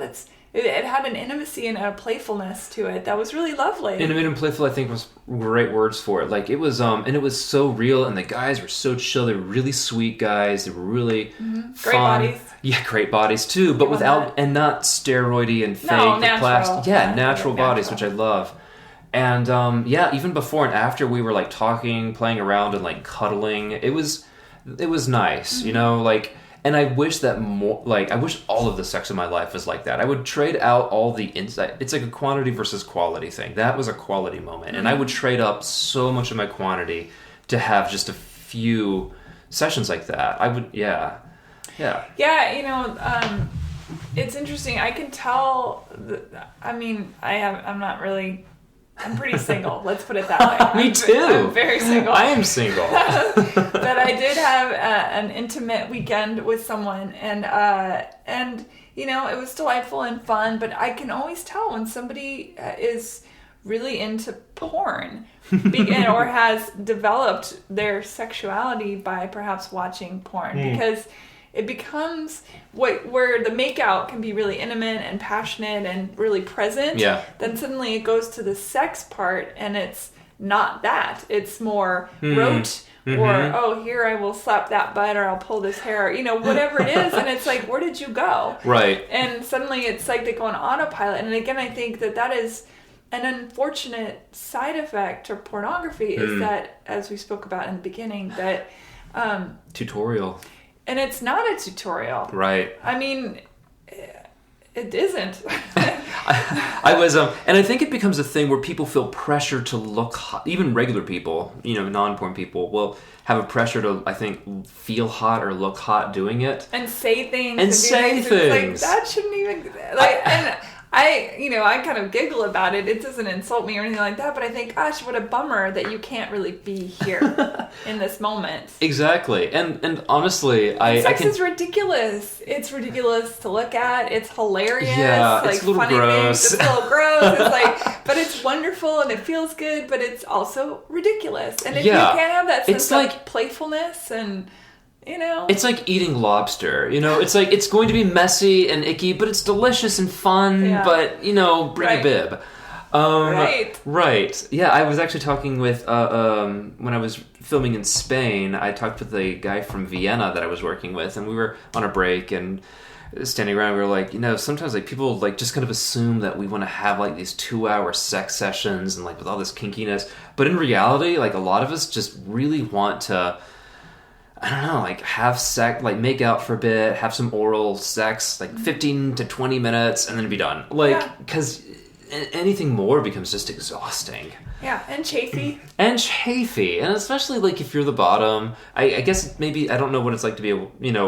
Speaker 1: it had an intimacy and a playfulness to it that was really lovely.
Speaker 2: Intimate and playful, I think, was great words for it. Like, it was, and it was so real, and the guys were so chill. They were really sweet guys. They were really fun.
Speaker 1: Great bodies.
Speaker 2: Yeah, great bodies, too, but and not steroidy and fake. No,
Speaker 1: natural.
Speaker 2: Plastic. Yeah, natural bodies, which I love. And, even before and after, we were, like, talking, playing around, and, like, cuddling. It was nice, like... And I wish that I wish all of the sex in my life was like that. I would trade out all the insight. It's like a quantity versus quality thing. That was a quality moment. And I would trade up so much of my quantity to have just a few sessions like that. I would, yeah.
Speaker 1: Yeah, it's interesting. I can tell, I'm pretty single. Let's put it that way.
Speaker 2: Me too.
Speaker 1: I'm very single.
Speaker 2: I am single.
Speaker 1: But I did have an intimate weekend with someone, and it was delightful and fun. But I can always tell when somebody is really into porn, or has developed their sexuality by perhaps watching porn, because it becomes where the makeout can be really intimate and passionate and really present. Yeah. Then suddenly it goes to the sex part, and it's not that. It's more rote, or here I will slap that butt, or I'll pull this hair, whatever it is. And it's like, where did you go?
Speaker 2: Right.
Speaker 1: And suddenly it's like they go on autopilot. And again, I think that is an unfortunate side effect to pornography is that, as we spoke about in the beginning, that
Speaker 2: tutorial.
Speaker 1: And it's not a tutorial.
Speaker 2: Right.
Speaker 1: I mean, it isn't.
Speaker 2: I was, and I think it becomes a thing where people feel pressure to look hot. Even regular people, non-porn people, will have a pressure to, I think, feel hot or look hot doing it.
Speaker 1: And say things.
Speaker 2: And say things.
Speaker 1: Like, that shouldn't even, and I kind of giggle about it. It doesn't insult me or anything like that, but I think, gosh, what a bummer that you can't really be here in this moment.
Speaker 2: Exactly. And honestly,
Speaker 1: sex is ridiculous. It's ridiculous to look at. It's hilarious.
Speaker 2: Yeah, it's a little
Speaker 1: funny
Speaker 2: gross.
Speaker 1: Things. It's a little gross. It's but it's wonderful and it feels good, but it's also ridiculous. And if you can't have that sense of playfulness and...
Speaker 2: It's like eating lobster. It's like, it's going to be messy and icky, but it's delicious and fun, but, bring a bib. Right. Yeah, I was actually talking with, when I was filming in Spain, I talked with a guy from Vienna that I was working with, and we were on a break, and standing around, we were like, sometimes like people like just kind of assume that we want to have like these 2-hour sex sessions and like with all this kinkiness, but in reality, like a lot of us just really want to... I don't know, like have sex, like make out for a bit, have some oral sex, like 15 to 20 minutes, and then be done. Like, because anything more becomes just exhausting.
Speaker 1: Yeah, and chafy.
Speaker 2: And especially like if you're the bottom. I guess maybe I don't know what it's like to be a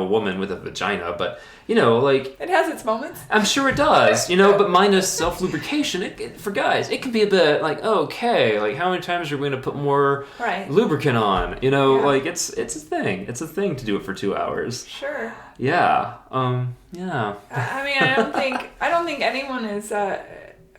Speaker 2: woman with a vagina, but like
Speaker 1: it has its moments.
Speaker 2: I'm sure it does, but minus self lubrication, for guys, it can be a bit like okay, like how many times are we going to put more lubricant on? Like it's a thing. It's a thing to do it for 2 hours.
Speaker 1: Sure.
Speaker 2: Yeah. Yeah.
Speaker 1: I mean, I don't think anyone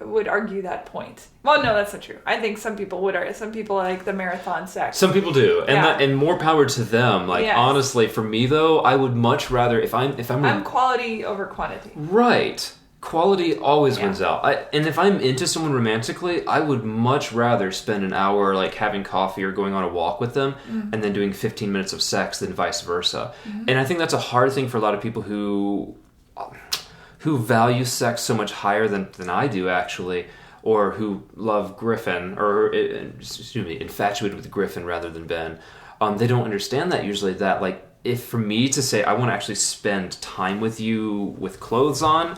Speaker 1: would argue that point. Well, no, that's not true. I think some people would argue. Some people like the marathon sex.
Speaker 2: Some people do, and more power to them. Like honestly, for me though, I would much rather if I'm
Speaker 1: quality over quantity.
Speaker 2: Right. Quality always wins out. And if I'm into someone romantically, I would much rather spend an hour like having coffee or going on a walk with them and then doing 15 minutes of sex than vice versa. Mm-hmm. And I think that's a hard thing for a lot of people who value sex so much higher than I do, actually, or who love Griffin, or, infatuated with Griffin rather than Ben. They don't understand that usually, that, like, if for me to say I want to actually spend time with you with clothes on,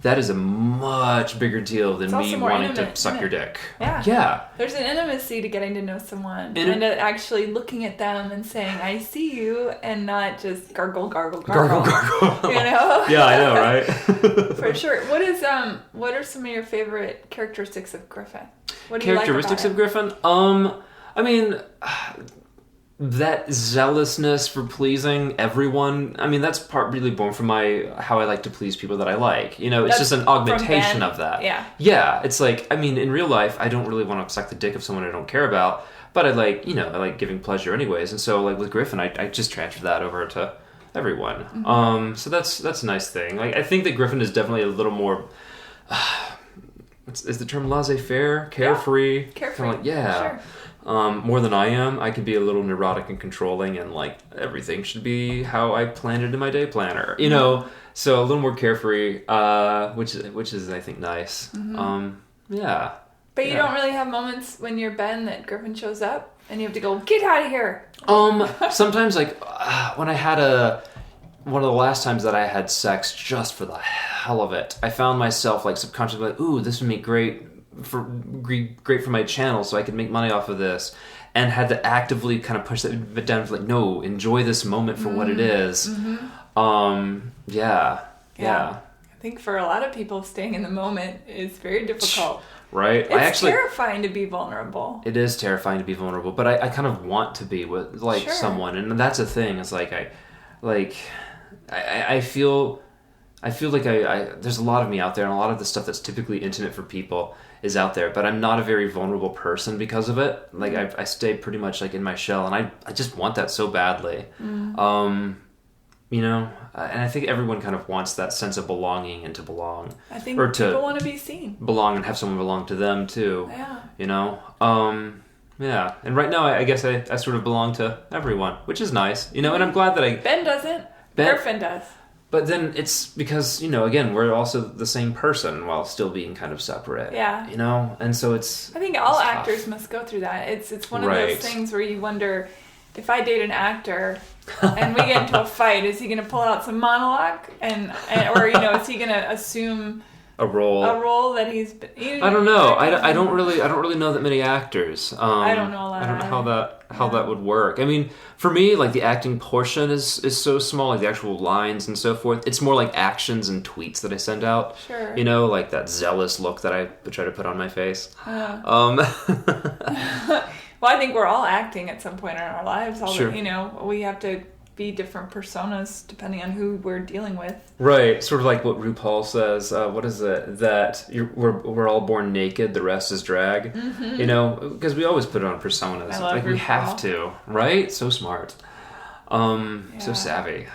Speaker 2: that is a much bigger deal than me wanting to suck your dick. Yeah.
Speaker 1: There's an intimacy to getting to know someone and to actually looking at them and saying, I see you, and not just gargle, gargle, gargle.
Speaker 2: Gargle, gargle.
Speaker 1: Yeah,
Speaker 2: I know, right?
Speaker 1: For sure. What are some of your favorite characteristics of Griffin? What do you like about
Speaker 2: characteristics of Griffin? I mean, that zealousness for pleasing everyone, I mean, that's really born from how I like to please people that I like. It's just an augmentation of that.
Speaker 1: Yeah.
Speaker 2: Yeah, it's like, I mean, in real life, I don't really want to suck the dick of someone I don't care about, but I like giving pleasure anyways. And so, like, with Griffin, I just transfer that over to everyone. Mm-hmm. So that's a nice thing. Like, I think that Griffin is definitely a little more, is the term laissez-faire? Carefree?
Speaker 1: Yeah. Carefree.
Speaker 2: Like, yeah. Sure. More than I am. I could be a little neurotic and controlling, and like everything should be how I planned it in my day planner, so a little more carefree, which is I think nice. Mm-hmm. Yeah.
Speaker 1: But you don't really have moments when you're Ben that Griffin shows up and you have to go, get out of here.
Speaker 2: Sometimes like when I had one of the last times that I had sex just for the hell of it, I found myself like subconsciously like, ooh, this would be great for my channel, so I could make money off of this, and had to actively kind of push that down, like, no, enjoy this moment for what it is. Mm-hmm. Yeah.
Speaker 1: I think for a lot of people, staying in the moment is very difficult.
Speaker 2: Right?
Speaker 1: It's terrifying to be vulnerable.
Speaker 2: It is terrifying to be vulnerable, but I kind of want to be with someone, and that's a thing. It's like I feel like there's a lot of me out there, and a lot of the stuff that's typically intimate for people is out there, but I'm not a very vulnerable person because of it. Like, I stay pretty much like in my shell, and I just want that so badly. And I think everyone kind of wants that sense of belonging and to belong.
Speaker 1: I think people want to be seen.
Speaker 2: Belong and have someone belong to them too.
Speaker 1: Yeah.
Speaker 2: Yeah. And right now, I guess I sort of belong to everyone, which is nice. And I'm glad that
Speaker 1: Ben doesn't. Griffin does.
Speaker 2: But then it's because, again, we're also the same person while still being kind of separate.
Speaker 1: Yeah.
Speaker 2: And so it's...
Speaker 1: I think all actors must go through that. It's one of those things where you wonder, if I date an actor and we get into a fight, is he going to pull out some monologue? Or is he going to assume... A role that he's been...
Speaker 2: I don't know. I don't really know that many actors.
Speaker 1: I don't know a lot.
Speaker 2: I don't know how that would work. I mean, for me, like, the acting portion is so small, like the actual lines and so forth. It's more like actions and tweets that I send out.
Speaker 1: Sure.
Speaker 2: Like that zealous look that I try to put on my face.
Speaker 1: Well, I think we're all acting at some point in our lives.
Speaker 2: Sure.
Speaker 1: We have to be different personas depending on who we're dealing with.
Speaker 2: Right, sort of like what RuPaul says. What is it? That we're all born naked, the rest is drag. Mm-hmm. Because we always put on personas.
Speaker 1: I love RuPaul.
Speaker 2: We have to, right? So smart, so savvy.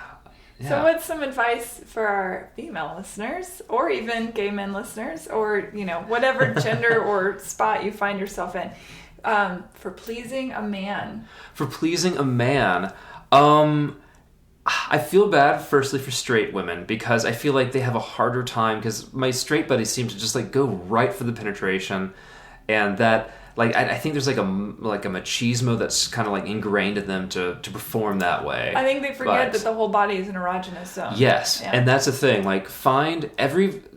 Speaker 2: Yeah.
Speaker 1: So, what's some advice for our female listeners, or even gay men listeners, or whatever gender or spot you find yourself in, for pleasing a man?
Speaker 2: For pleasing a man. I feel bad, firstly, for straight women, because I feel like they have a harder time, because my straight buddies seem to just, like, go right for the penetration, and that like I think there's like a machismo that's kind of like ingrained in them to perform that way.
Speaker 1: I think they forget that the whole body is an erogenous zone.
Speaker 2: Yes, and that's the thing. Like,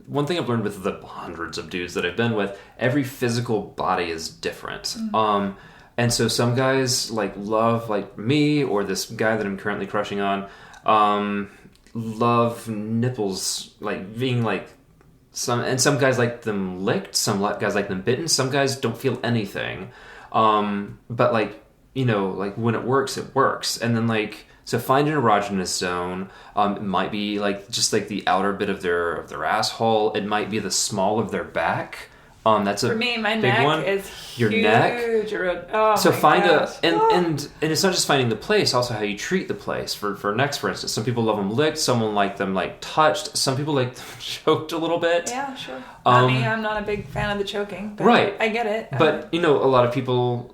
Speaker 2: one thing I've learned with the hundreds of dudes that I've been with, every physical body is different. Mm-hmm. And so some guys like love, like me or this guy that I'm currently crushing on, love nipples, like being like some guys like them licked, some guys like them bitten, some guys don't feel anything. But like, like when it works, and then like. So find an erogenous zone. It might be like just like the outer bit of their asshole. It might be the small of their back. That's a
Speaker 1: for me. My
Speaker 2: big
Speaker 1: neck
Speaker 2: one.
Speaker 1: is
Speaker 2: your
Speaker 1: huge.
Speaker 2: Neck.
Speaker 1: Oh,
Speaker 2: so
Speaker 1: my
Speaker 2: find
Speaker 1: gosh.
Speaker 2: and it's not just finding the place. Also how you treat the place. For necks, for instance, some people love them licked. Someone like them like touched. Some people like them choked a little bit.
Speaker 1: Yeah, sure. Not me. I'm not a big fan of the choking. But
Speaker 2: right.
Speaker 1: I get it.
Speaker 2: But a lot of people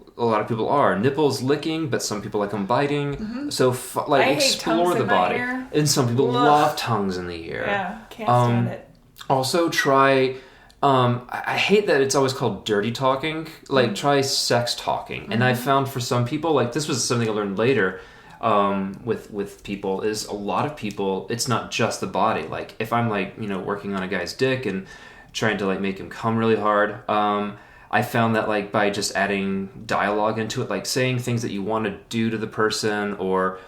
Speaker 2: are nipples licking, but some people like them biting. Mm-hmm. So explore the body. And some people love tongues in the ear.
Speaker 1: Yeah, can't stand it.
Speaker 2: Also try. I hate that it's always called dirty talking. Like try sex talking. Mm-hmm. And I found for some people, like this was something I learned later. With people is a lot of people. It's not just the body. Like if I'm like working on a guy's dick and trying to like make him come really hard. I found that like by just adding dialogue into it, like saying things that you want to do to the person, or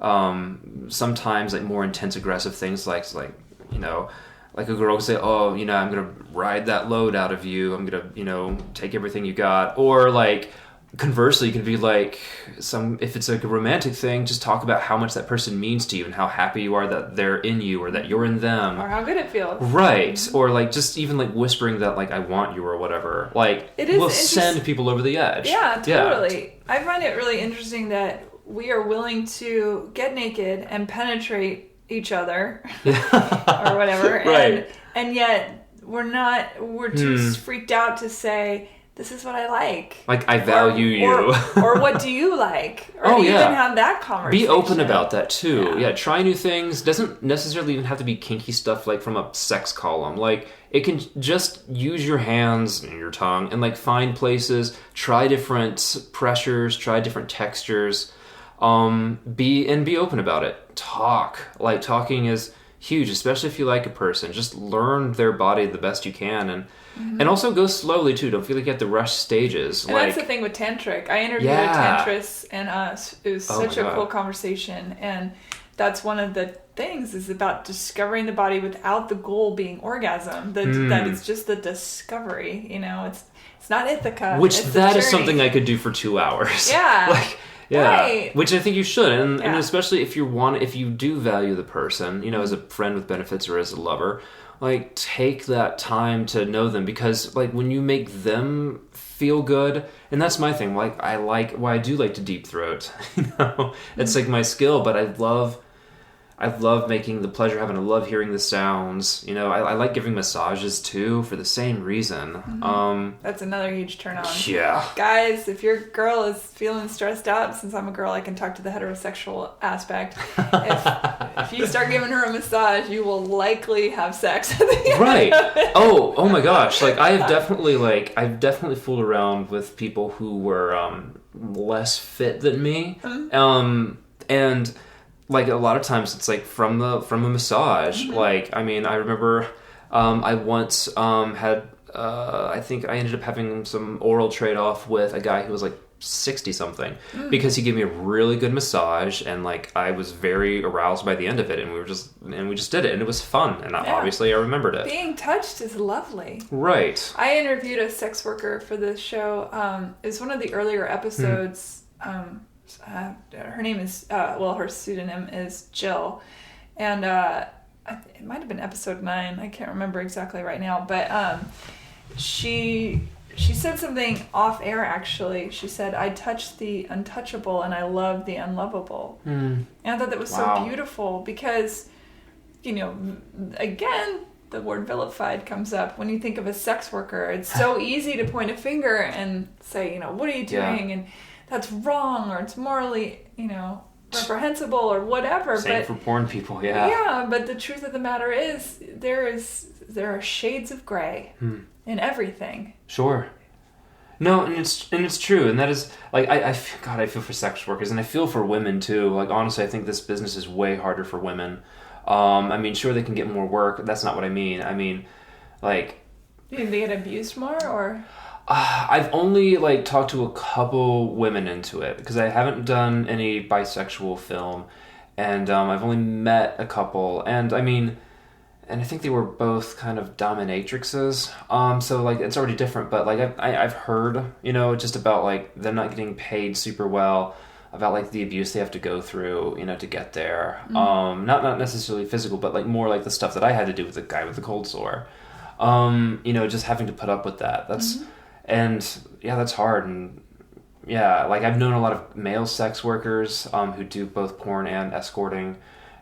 Speaker 2: sometimes like more intense aggressive things like like a girl can say, oh, I'm gonna ride that load out of you, I'm gonna take everything you got, or like conversely you can be like if it's like a romantic thing, just talk about how much that person means to you and how happy you are that they're in you or that you're in them,
Speaker 1: or how good it feels,
Speaker 2: right? Mm-hmm. Or like just even like whispering that like I want you or whatever, like it will send people over the edge.
Speaker 1: Yeah, totally. I find it really interesting that we are willing to get naked and penetrate each other or whatever,
Speaker 2: right?
Speaker 1: And yet we're too freaked out to say, this is what I like.
Speaker 2: Like, I value you.
Speaker 1: Or what do you like? Or even have that conversation.
Speaker 2: Be open about that, too. Yeah, try new things. Doesn't necessarily even have to be kinky stuff, like, from a sex column. Like, it can just use your hands and your tongue and, like, find places. Try different pressures. Try different textures. Be open about it. Talk. Like, talking is huge, especially if you like a person. Just learn their body the best you can, and also go slowly too. Don't feel like you have to rush stages.
Speaker 1: And that's the thing with tantric. I interviewed a tantrist, and it was such a cool conversation. And that's one of the things is about discovering the body without the goal being orgasm. That it's just the discovery. It's not Ithaca.
Speaker 2: Which that is something I could do for 2 hours.
Speaker 1: Yeah.
Speaker 2: Yeah,
Speaker 1: right.
Speaker 2: Which I think you should, and especially if you do value the person, as a friend with benefits or as a lover, like take that time to know them, because like when you make them feel good, and that's my thing. Like I do like to deep throat, it's like my skill, but I love making the pleasure happen. I love hearing the sounds. I like giving massages too for the same reason. Mm-hmm.
Speaker 1: That's another huge turn on.
Speaker 2: Yeah.
Speaker 1: Guys, if your girl is feeling stressed out, since I'm a girl, I can talk to the heterosexual aspect. If you start giving her a massage, you will likely have sex at the end.
Speaker 2: Right. Oh my gosh. Like I've definitely fooled around with people who were less fit than me. Mm-hmm. And like a lot of times it's like from a massage. Mm-hmm. Like, I mean, I remember I once had I think I ended up having some oral trade-off with a guy who was like 60 something because he gave me a really good massage, and like I was very aroused by the end of it, and we just did it, and it was fun, and obviously I remembered it.
Speaker 1: Being touched is lovely.
Speaker 2: Right.
Speaker 1: I interviewed a sex worker for this show. It was one of the earlier episodes. Her name is her pseudonym is Jill, and it might have been episode 9. I can't remember exactly right now, but she said something off air. Actually, she said, "I touched the untouchable and I love the unlovable," and I thought that was so beautiful because, again, the word vilified comes up when you think of a sex worker. It's so easy to point a finger and say, what are you doing, and that's wrong, or it's morally, reprehensible, or whatever.
Speaker 2: Same for porn people, yeah.
Speaker 1: Yeah, but the truth of the matter is, there are shades of gray in everything.
Speaker 2: Sure. No, and it's true, and that is like God, I feel for sex workers, and I feel for women too. Like honestly, I think this business is way harder for women. I mean, sure they can get more work. That's not what I mean. I mean, like,
Speaker 1: Do you think they get abused more, or?
Speaker 2: I've only like talked to a couple women into it because I haven't done any bisexual film, and I've only met a couple, and I mean, and I think they were both kind of dominatrixes. So like it's already different, but like I've heard, you know, just about like them not getting paid super well, about like the abuse they have to go through, you know, to get there. Not necessarily physical, but like more like the stuff that I had to do with the guy with the cold sore. You know, just having to put up with that. That's and yeah, that's hard. And yeah, like I've known a lot of male sex workers who do both porn and escorting,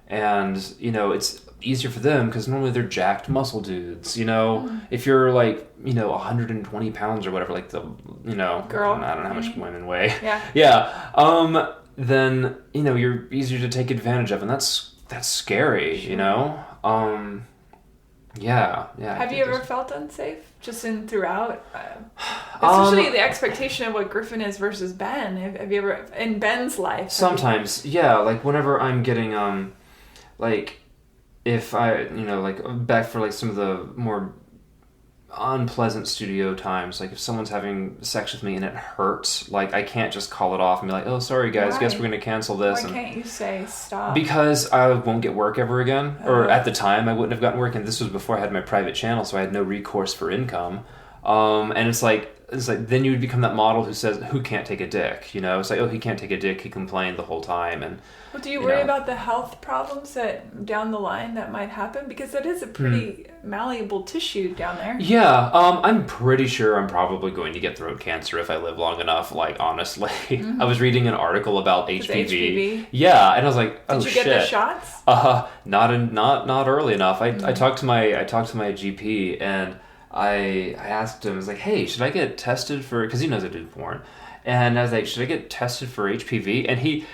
Speaker 2: and you know, it's easier for them because normally they're jacked muscle dudes, you know. If you're like, you know, 120 pounds or whatever, like the, you know,
Speaker 1: girl,
Speaker 2: I don't know how much women weigh.
Speaker 1: Yeah.
Speaker 2: Then, you know, you're easier to take advantage of, and that's scary, you know. Yeah.
Speaker 1: Have you ever felt unsafe just throughout? Especially the expectation of what Griffin is versus Ben. Have you ever, in Ben's life?
Speaker 2: Sometimes, yeah. Like whenever I'm getting, like, if I, you know, like back for like some of the more unpleasant studio times, like if someone's having sex with me and it hurts, like I can't just call it off and be like, oh, sorry guys, guess we're going to cancel this.
Speaker 1: Why can't you say stop?
Speaker 2: Because I won't get work ever again. Or at the time I wouldn't have gotten work, and this was before I had my private channel, so I had no recourse for income. And it's like then you would become that model who says, who can't take a dick, you know? It's like, oh, he can't take a dick, he complained the whole time. And
Speaker 1: well, do you worry about the health problems that down the line that might happen? Because that is a pretty malleable tissue down there.
Speaker 2: Yeah, I'm pretty sure I'm probably going to get throat cancer if I live long enough, like, honestly. I was reading an article about HPV. Yeah, and I was like, oh, shit.
Speaker 1: Did you get the shots?
Speaker 2: Not early enough. I talked to my GP, and I asked him, I was like, hey, should I get tested for, because he knows I do porn, and I was like, should I get tested for HPV? And he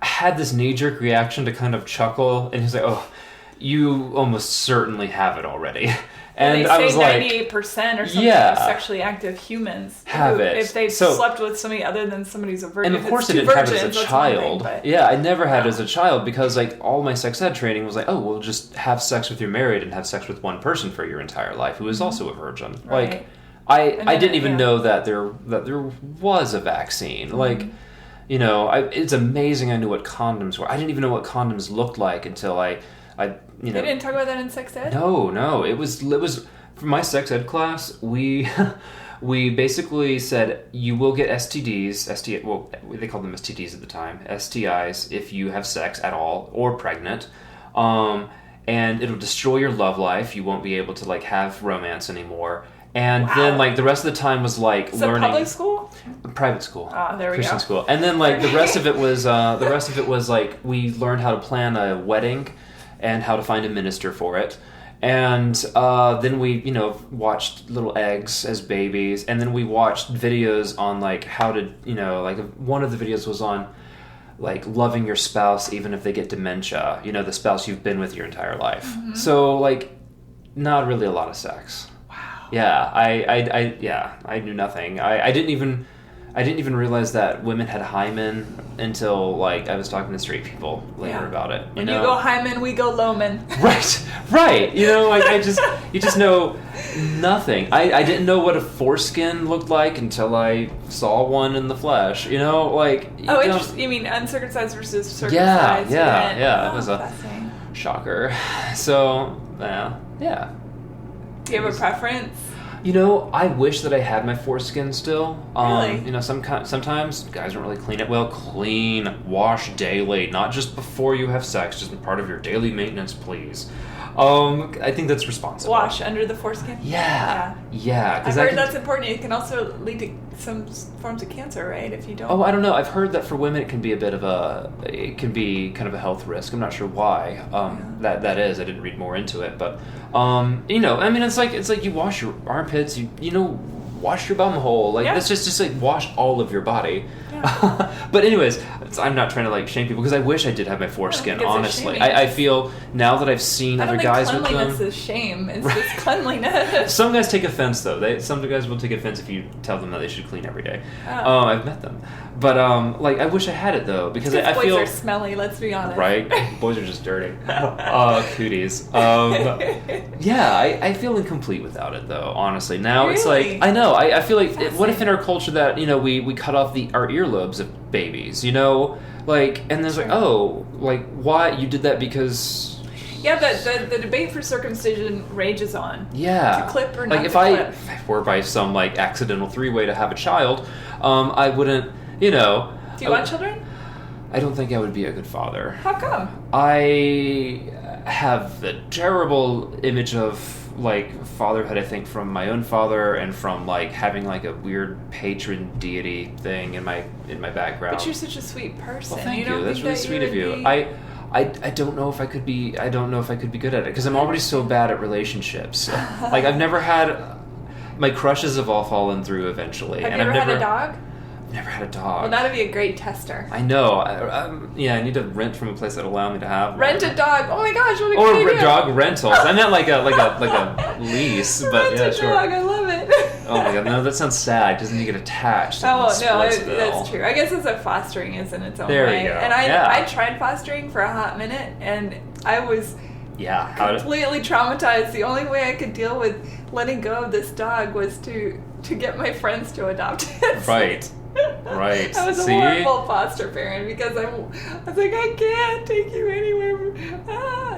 Speaker 2: had this knee-jerk reaction to kind of chuckle, and he's like, oh, you almost certainly have it already. And I was like,
Speaker 1: 98% or something of sexually active humans
Speaker 2: have it.
Speaker 1: If they've slept with somebody other than somebody who's a virgin.
Speaker 2: And of course I didn't have it as a child. Yeah, I never had it as a child because like all my sex ed training was like, oh, well, just have sex with your married and have sex with one person for your entire life who is also a virgin.
Speaker 1: Right.
Speaker 2: Like I didn't even know that there was a vaccine. Like, you know, it's amazing I knew what condoms were. I didn't even know what condoms looked like until I you know. They
Speaker 1: didn't talk about that in sex ed?
Speaker 2: No. It was for my sex ed class, we basically said you will get STDs, well, they called them STDs at the time, STIs, if you have sex at all or pregnant. And it'll destroy your love life. You won't be able to like have romance anymore. And then like the rest of the time was like learning.
Speaker 1: Public school?
Speaker 2: Private school.
Speaker 1: Ah, there we
Speaker 2: Christian
Speaker 1: go.
Speaker 2: school. And then like the rest of it was like we learned how to plan a wedding and how to find a minister for it. And then we, you know, watched little eggs as babies, and then we watched videos on like how to, you know, like one of the videos was on like loving your spouse even if they get dementia, you know, the spouse you've been with your entire life. So like not really a lot of sex.
Speaker 1: Wow.
Speaker 2: Yeah, I knew nothing. I didn't even realize that women had hymen until like I was talking to straight people later about it.
Speaker 1: When you go hymen, we go Loman.
Speaker 2: Right. You know, like you just know nothing. I didn't know what a foreskin looked like until I saw one in the flesh. You know, like
Speaker 1: interesting. You mean uncircumcised versus circumcised?
Speaker 2: Yeah. It was a shocker. So yeah.
Speaker 1: Do you have a preference?
Speaker 2: You know, I wish that I had my foreskin still.
Speaker 1: Really?
Speaker 2: You know, sometimes guys don't really clean it well. Clean, wash daily, not just before you have sex, just part of your daily maintenance, please. I think that's responsible.
Speaker 1: Wash under the foreskin?
Speaker 2: Yeah.
Speaker 1: I've heard that's important. It can also lead to some forms of cancer, right? If you don't.
Speaker 2: Oh, I don't know. I've heard that for women it can be kind of a health risk. I'm not sure why. That is. I didn't read more into it, but you know, I mean, it's like you wash your armpits. You know wash your bum hole. Like, that's just like, wash all of your body. Yeah. But anyways, I'm not trying to, like, shame people, because I wish I did have my foreskin, honestly. I feel, now that I've seen other guys with them...
Speaker 1: cleanliness is shame. It's just cleanliness.
Speaker 2: Some guys take offense, though. Some guys will take offense if you tell them that they should clean every day. I've met them. But, like, I wish I had it, though, because I feel...
Speaker 1: boys are smelly, let's be honest.
Speaker 2: Right? Boys are just dirty. Cooties. Yeah, I feel incomplete without it, though, honestly. Now it's like... I know. I feel like... What if in our culture that, you know, we cut off our earlobes of babies, you know? Like, and then it's like, oh, like, why? You did that because...
Speaker 1: Yeah, the debate for circumcision rages on.
Speaker 2: Yeah.
Speaker 1: To clip or not
Speaker 2: like, if
Speaker 1: to
Speaker 2: I
Speaker 1: clip.
Speaker 2: were by some, like, accidental three-way to have a child, I wouldn't, you know...
Speaker 1: Do you want children?
Speaker 2: I don't think I would be a good father.
Speaker 1: How come?
Speaker 2: I have the terrible image of, like, fatherhood, I think, from my own father, and from, like, having, like, a weird patron deity thing in my background.
Speaker 1: But you're such a sweet person.
Speaker 2: Well, thank you. That's really sweet of you. I don't know if I could be. I don't know if I could be good at it, because I'm already so bad at relationships. Like, I've never had. My crushes have all fallen through eventually.
Speaker 1: Have you ever had a dog?
Speaker 2: I've never had a dog.
Speaker 1: Well, that'd be a great tester.
Speaker 2: I know. I need to rent from a place that allow me to have one.
Speaker 1: Rent a dog. Oh my gosh, what a great idea.
Speaker 2: Or dog rentals. I meant like a lease, but
Speaker 1: Rent a dog. I love it.
Speaker 2: Oh my god, no, that sounds sad, because then you get attached.
Speaker 1: Oh no, that's true. I guess it's a fostering is in its own way.
Speaker 2: There you go.
Speaker 1: And I tried fostering for a hot minute, and I was completely traumatized. The only way I could deal with letting go of this dog was to get my friends to adopt it.
Speaker 2: Right. Right.
Speaker 1: I was a horrible foster parent, because I was like, I can't take you anywhere.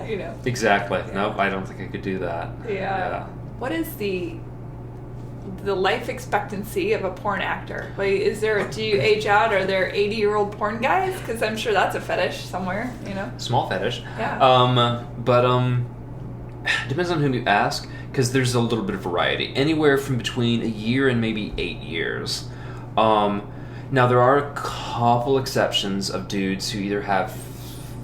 Speaker 1: You know.
Speaker 2: Exactly. Yeah. Nope, I don't think I could do that.
Speaker 1: Yeah. What is the life expectancy of a porn actor? Like, do you age out? Are there 80-year-old porn guys? Because I'm sure that's a fetish somewhere, you know?
Speaker 2: Small fetish.
Speaker 1: Yeah.
Speaker 2: But depends on whom you ask, because there's a little bit of variety. Anywhere from between a year and maybe 8 years. Now there are a couple exceptions of dudes who either have,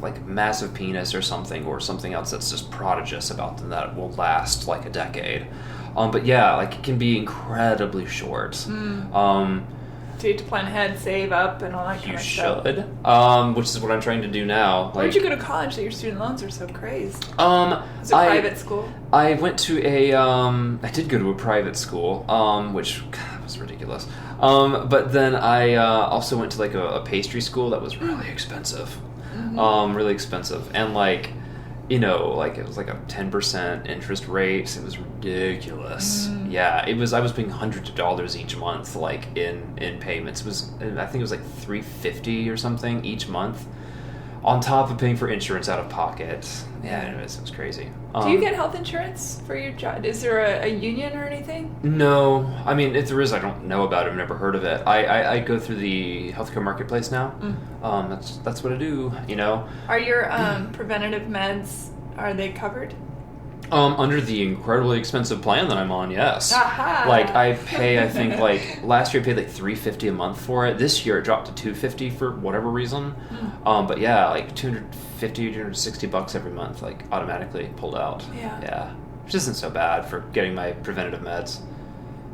Speaker 2: like, massive penis or something else that's just prodigious about them that will last like a decade. But yeah, like, it can be incredibly short. So you
Speaker 1: have to plan ahead, save up, and all that kind of stuff. You
Speaker 2: should. Which is what I'm trying to do now.
Speaker 1: Where'd you go to college that your student loans are so crazy? Was it private school?
Speaker 2: I went to I did go to a private school, which was ridiculous. But then I also went to, like, a pastry school that was really expensive. Really expensive. And, like, you know, like, it was like a 10% interest rate. It was ridiculous. Yeah, I was paying hundreds of dollars each month, like, in payments. I think it was like $350 or something each month, on top of paying for insurance out of pocket. Yeah, anyways, it was crazy.
Speaker 1: Do you get health insurance for your job? Is there a union or anything?
Speaker 2: No. I mean, if there is, I don't know about it. I've never heard of it. I go through the healthcare marketplace now. That's what I do, you know. Are
Speaker 1: your preventative meds, are they covered?
Speaker 2: Under the incredibly expensive plan that I'm on, yes.
Speaker 1: Aha.
Speaker 2: Like, I pay, I think, like, last year I paid like $350 a month for it. This year it dropped to $250 for whatever reason. But yeah, like $250, $260 every month, like, automatically pulled out. Yeah. Which isn't so bad for getting my preventative meds.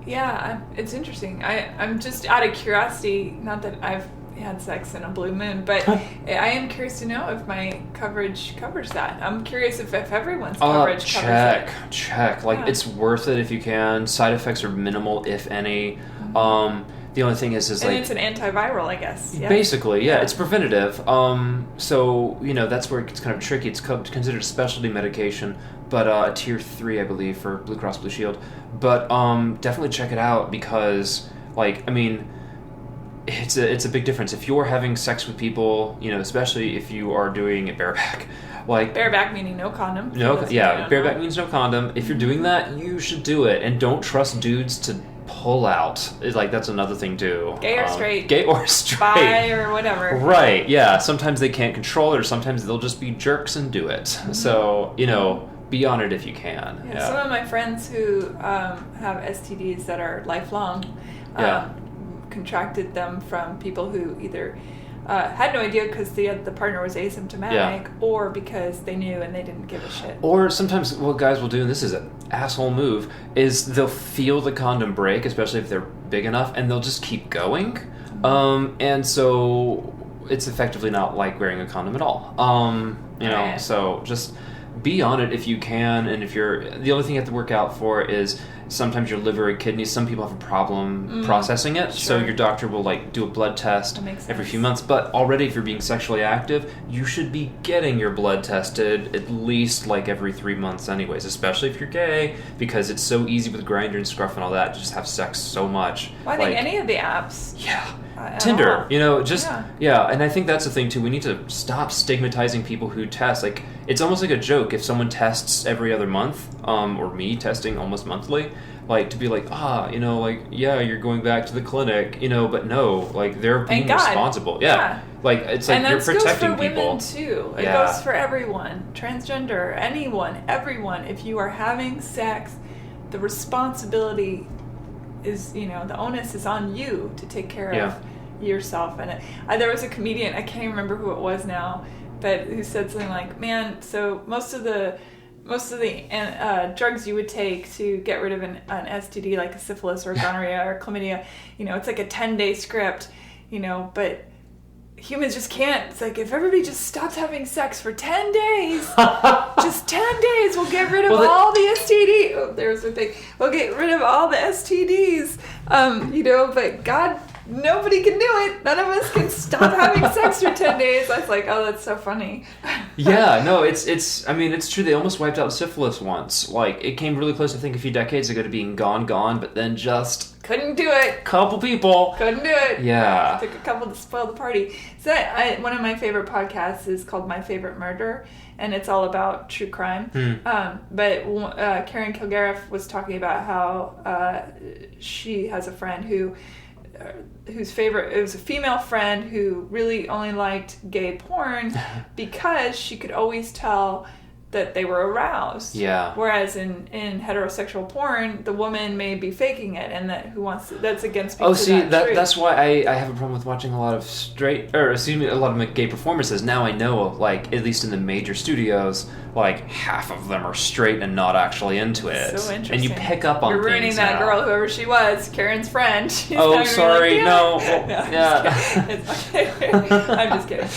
Speaker 1: Yeah, it's interesting. I'm just out of curiosity, not that I've had sex in a blue moon, but I am curious to know if my coverage covers that. I'm curious if everyone's coverage covers that.
Speaker 2: Check. Like, it's worth it if you can. Side effects are minimal, if any. The only thing is
Speaker 1: and
Speaker 2: like... And
Speaker 1: it's an antiviral, I guess. Yeah.
Speaker 2: Basically, yeah. It's preventative. So, you know, that's where it gets kind of tricky. It's considered a specialty medication, but a tier 3, I believe, for Blue Cross Blue Shield. But definitely check it out, because, like, I mean... It's a big difference. If you're having sex with people, you know, especially if you are doing it bareback, like... Bareback meaning no condom. Bareback means no condom. If you're doing that, you should do it. And don't trust dudes to pull out. Like, that's another thing, too.
Speaker 1: Gay or straight.
Speaker 2: Bi
Speaker 1: or whatever.
Speaker 2: Right, yeah. Sometimes they can't control it, or sometimes they'll just be jerks and do it. So, you know, be on it if you can.
Speaker 1: Yeah. Some of my friends who have STDs that are lifelong... contracted them from people who either had no idea because the partner was asymptomatic, or because they knew and they didn't give a shit.
Speaker 2: Or sometimes what guys will do, and this is an asshole move, is they'll feel the condom break, especially if they're big enough, and they'll just keep going. And so it's effectively not like wearing a condom at all. So just be on it if you can, and if you're... The only thing you have to work out for is sometimes your liver and kidneys, some people have a problem processing it, so your doctor will do a blood test every few months. But already, if you're being sexually active, you should be getting your blood tested at least every 3 months anyways, especially if you're gay, because it's so easy with Grindr and Scruff and all that to just have sex so much.
Speaker 1: Well, I think any of the apps.
Speaker 2: Yeah. Tinder, and I think that's the thing too. We need to stop stigmatizing people who test. It's almost like a joke if someone tests every other month, or me testing almost monthly, to be you're going back to the clinic, but no, they're being responsible. Yeah. It's you're protecting people.
Speaker 1: And that goes for women too. It goes for everyone, transgender, anyone, everyone. If you are having sex, the responsibility is, the onus is on you to take care of yourself. And there was a comedian, I can't even remember who it was now, but who said something like, man, so most of the drugs you would take to get rid of an STD, like a syphilis or gonorrhea or chlamydia, it's like a 10-day script, but humans just can't. It's if everybody just stops having sex for 10 days, just 10 days, we'll get rid of all the STDs. Oh, there's a thing. We'll get rid of all the STDs. But God, nobody can do it. None of us can stop having sex for 10 days. I was oh, that's so funny.
Speaker 2: Yeah, no, it's true. They almost wiped out syphilis once. It came really close, I think, a few decades ago to being gone, but then just...
Speaker 1: Couldn't do it.
Speaker 2: Couple people.
Speaker 1: Couldn't do it.
Speaker 2: Yeah.
Speaker 1: It took a couple to spoil the party. So one of my favorite podcasts is called My Favorite Murder, and it's all about true crime. But Karen Kilgariff was talking about how she has a friend whose favorite, it was a female friend who really only liked gay porn because she could always tell that they were aroused. Yeah. Whereas in heterosexual porn, the woman may be faking it, and that's against people. Oh, see,
Speaker 2: that's why I have a problem with watching a lot of a lot of gay performances. Now I know, at least in the major studios, half of them are straight and not actually into it. So interesting. And you pick up on
Speaker 1: You're ruining
Speaker 2: things
Speaker 1: that
Speaker 2: now.
Speaker 1: girl, whoever she was, Karen's friend. She's
Speaker 2: sorry, no.
Speaker 1: I'm just kidding.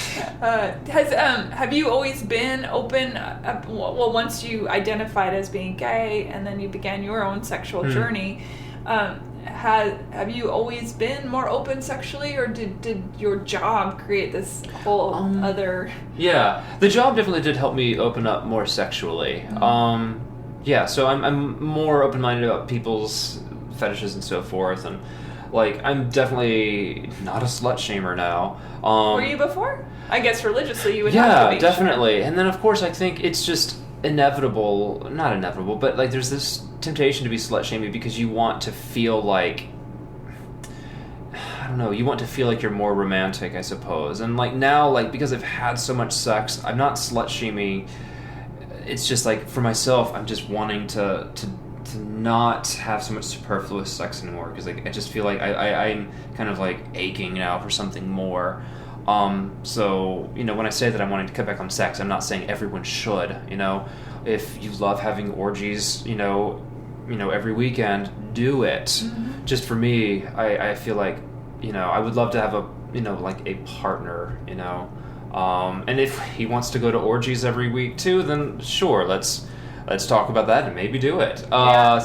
Speaker 1: Have you always been open? Well, once you identified as being gay and then you began your own sexual journey, have you always been more open sexually, or did your job create this whole other...
Speaker 2: Yeah, the job definitely did help me open up more sexually. So I'm more open-minded about people's fetishes and so forth, and I'm definitely not a slut shamer now.
Speaker 1: Were you before? I guess religiously you would have to be.
Speaker 2: Yeah, definitely. Sure. And then, of course, I think it's just not inevitable, but there's this temptation to be slut shaming because you want to feel you want to feel like you're more romantic, I suppose. And now, because I've had so much sex, I'm not slut shaming. It's just for myself, I'm just wanting to not have so much superfluous sex anymore, because I just feel I'm kind of aching now for something more. So, when I say that I'm wanting to cut back on sex, I'm not saying everyone should, if you love having orgies, every weekend, do it. Mm-hmm. Just for me, I feel I would love to have a partner, and if he wants to go to orgies every week too, then sure, let's talk about that and maybe do it. I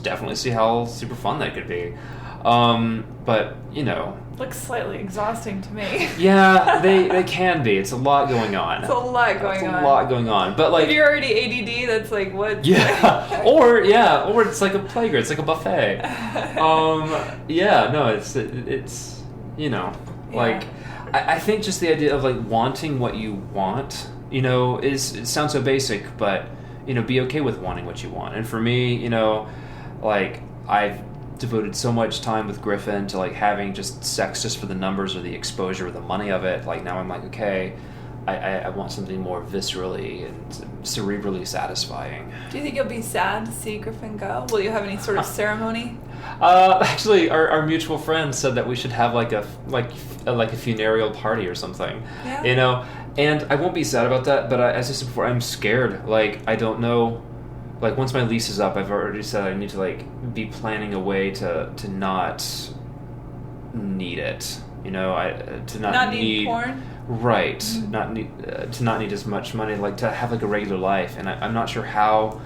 Speaker 2: definitely see how super fun that could be. But,
Speaker 1: looks slightly exhausting to me.
Speaker 2: Yeah, they can be. It's a lot going on.
Speaker 1: It's a lot going on.
Speaker 2: But
Speaker 1: if you're already ADD, that's what?
Speaker 2: Yeah. or it's like a playground. It's like a buffet. I think just the idea of wanting what you want, it sounds so basic, but be okay with wanting what you want. And for me, I've devoted so much time with Griffin to having just sex just for the numbers or the exposure or the money of it. Now I'm okay, I want something more viscerally and cerebrally satisfying.
Speaker 1: Do you think you'll be sad to see Griffin go? Will you have any sort of ceremony?
Speaker 2: Actually, our mutual friend said that we should have like a funereal party or something.
Speaker 1: Yeah.
Speaker 2: You know, and I won't be sad about that. But as I said before, I'm scared. Like, I don't know. Like, once my lease is up, I've already said I need to like be planning a way to not need it. You know, to not need
Speaker 1: porn.
Speaker 2: Right. To not need as much money, like to have like a regular life, and I'm not sure how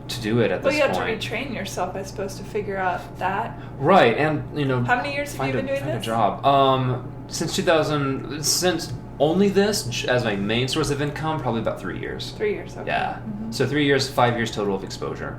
Speaker 2: to do it at this point.
Speaker 1: Well, you have to retrain yourself, I suppose, to figure out that.
Speaker 2: Right, and you know,
Speaker 1: how many years have you been doing
Speaker 2: this?
Speaker 1: A
Speaker 2: job. Since 2000, since only this as my main source of income, probably about 3 years.
Speaker 1: 3 years, okay.
Speaker 2: Yeah. So 3 years, 5 years total of exposure.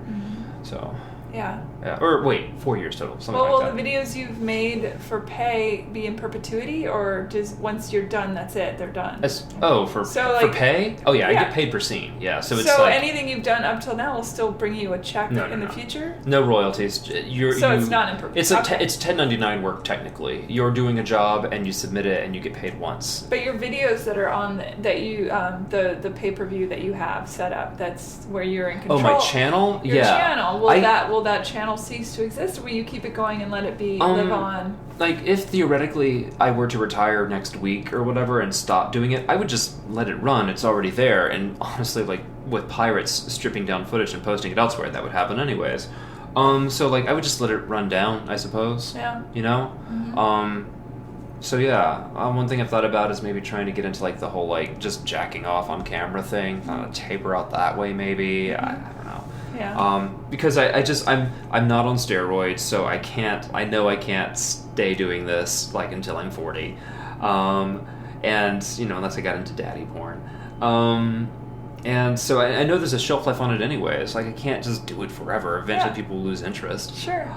Speaker 2: So.
Speaker 1: Yeah.
Speaker 2: Or wait, 4 years total, something like that.
Speaker 1: Will the videos you've made for pay be in perpetuity, or just once you're done, that's it, they're done?
Speaker 2: For pay? Oh yeah, I get paid per scene. Yeah, so it's like
Speaker 1: anything you've done up till now will still bring you a check in the future?
Speaker 2: No royalties.
Speaker 1: It's not in perpetuity.
Speaker 2: It's 1099 work technically. You're doing a job and you submit it and you get paid once.
Speaker 1: But your videos that are on the pay-per-view that you have set up, that's where you're in control.
Speaker 2: Oh, my channel?
Speaker 1: Your channel. Will that channel cease to exist, or will you keep it going and let it live on?
Speaker 2: Like, if theoretically I were to retire next week or whatever and stop doing it, I would just let it run. It's already there. And honestly, like, with pirates stripping down footage and posting it elsewhere, that would happen anyways. So, like, I would just let it run down, I suppose. Yeah. You know? So, yeah. One thing I've thought about is maybe trying to get into, like, the whole, like, just jacking off on camera thing. Taper out that way, maybe. I don't know.
Speaker 1: Yeah.
Speaker 2: Because I'm not on steroids, so I know I can't stay doing this like until I'm 40. And you know, unless I got into daddy porn. And so I know there's a shelf life on it anyways. Like, I can't just do it forever. Eventually people will lose interest.
Speaker 1: Sure.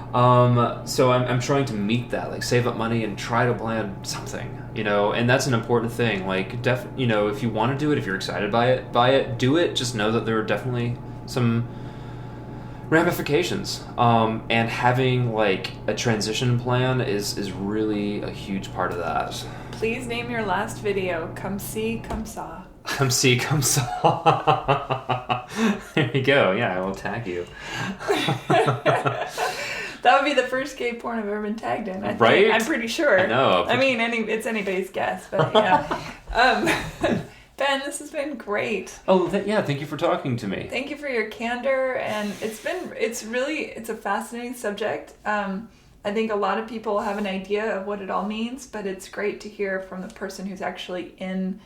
Speaker 2: So I'm trying to meet that, like save up money and try to plan something, you know, and that's an important thing. Like, you know, if you want to do it, if you're excited by it, do it. Just know that there are definitely some ramifications, and having like a transition plan is really a huge part of that.
Speaker 1: Please name your last video "Come See, Come Saw."
Speaker 2: Come see, come saw. There you go. Yeah, I will tag you.
Speaker 1: That would be the first gay porn I've ever been tagged in.
Speaker 2: Right?
Speaker 1: I'm pretty sure.
Speaker 2: I know.
Speaker 1: I mean, it's anybody's guess, but yeah. Ben, this has been great.
Speaker 2: Oh, yeah, thank you for talking to me.
Speaker 1: Thank you for your candor, and it's a fascinating subject. I think a lot of people have an idea of what it all means, but it's great to hear from the person who's actually in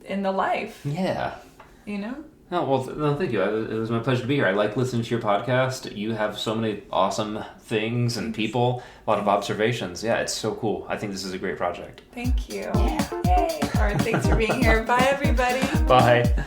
Speaker 1: the life. Yeah. You know?
Speaker 2: Oh, well, no, thank you. It was my pleasure to be here. I like listening to your podcast. You have so many awesome things and people, a lot of observations. Yeah, it's so cool. I think this is a great project.
Speaker 1: Thank you. Yeah. Yay. All right, thanks for being here. Bye, everybody.
Speaker 2: Bye.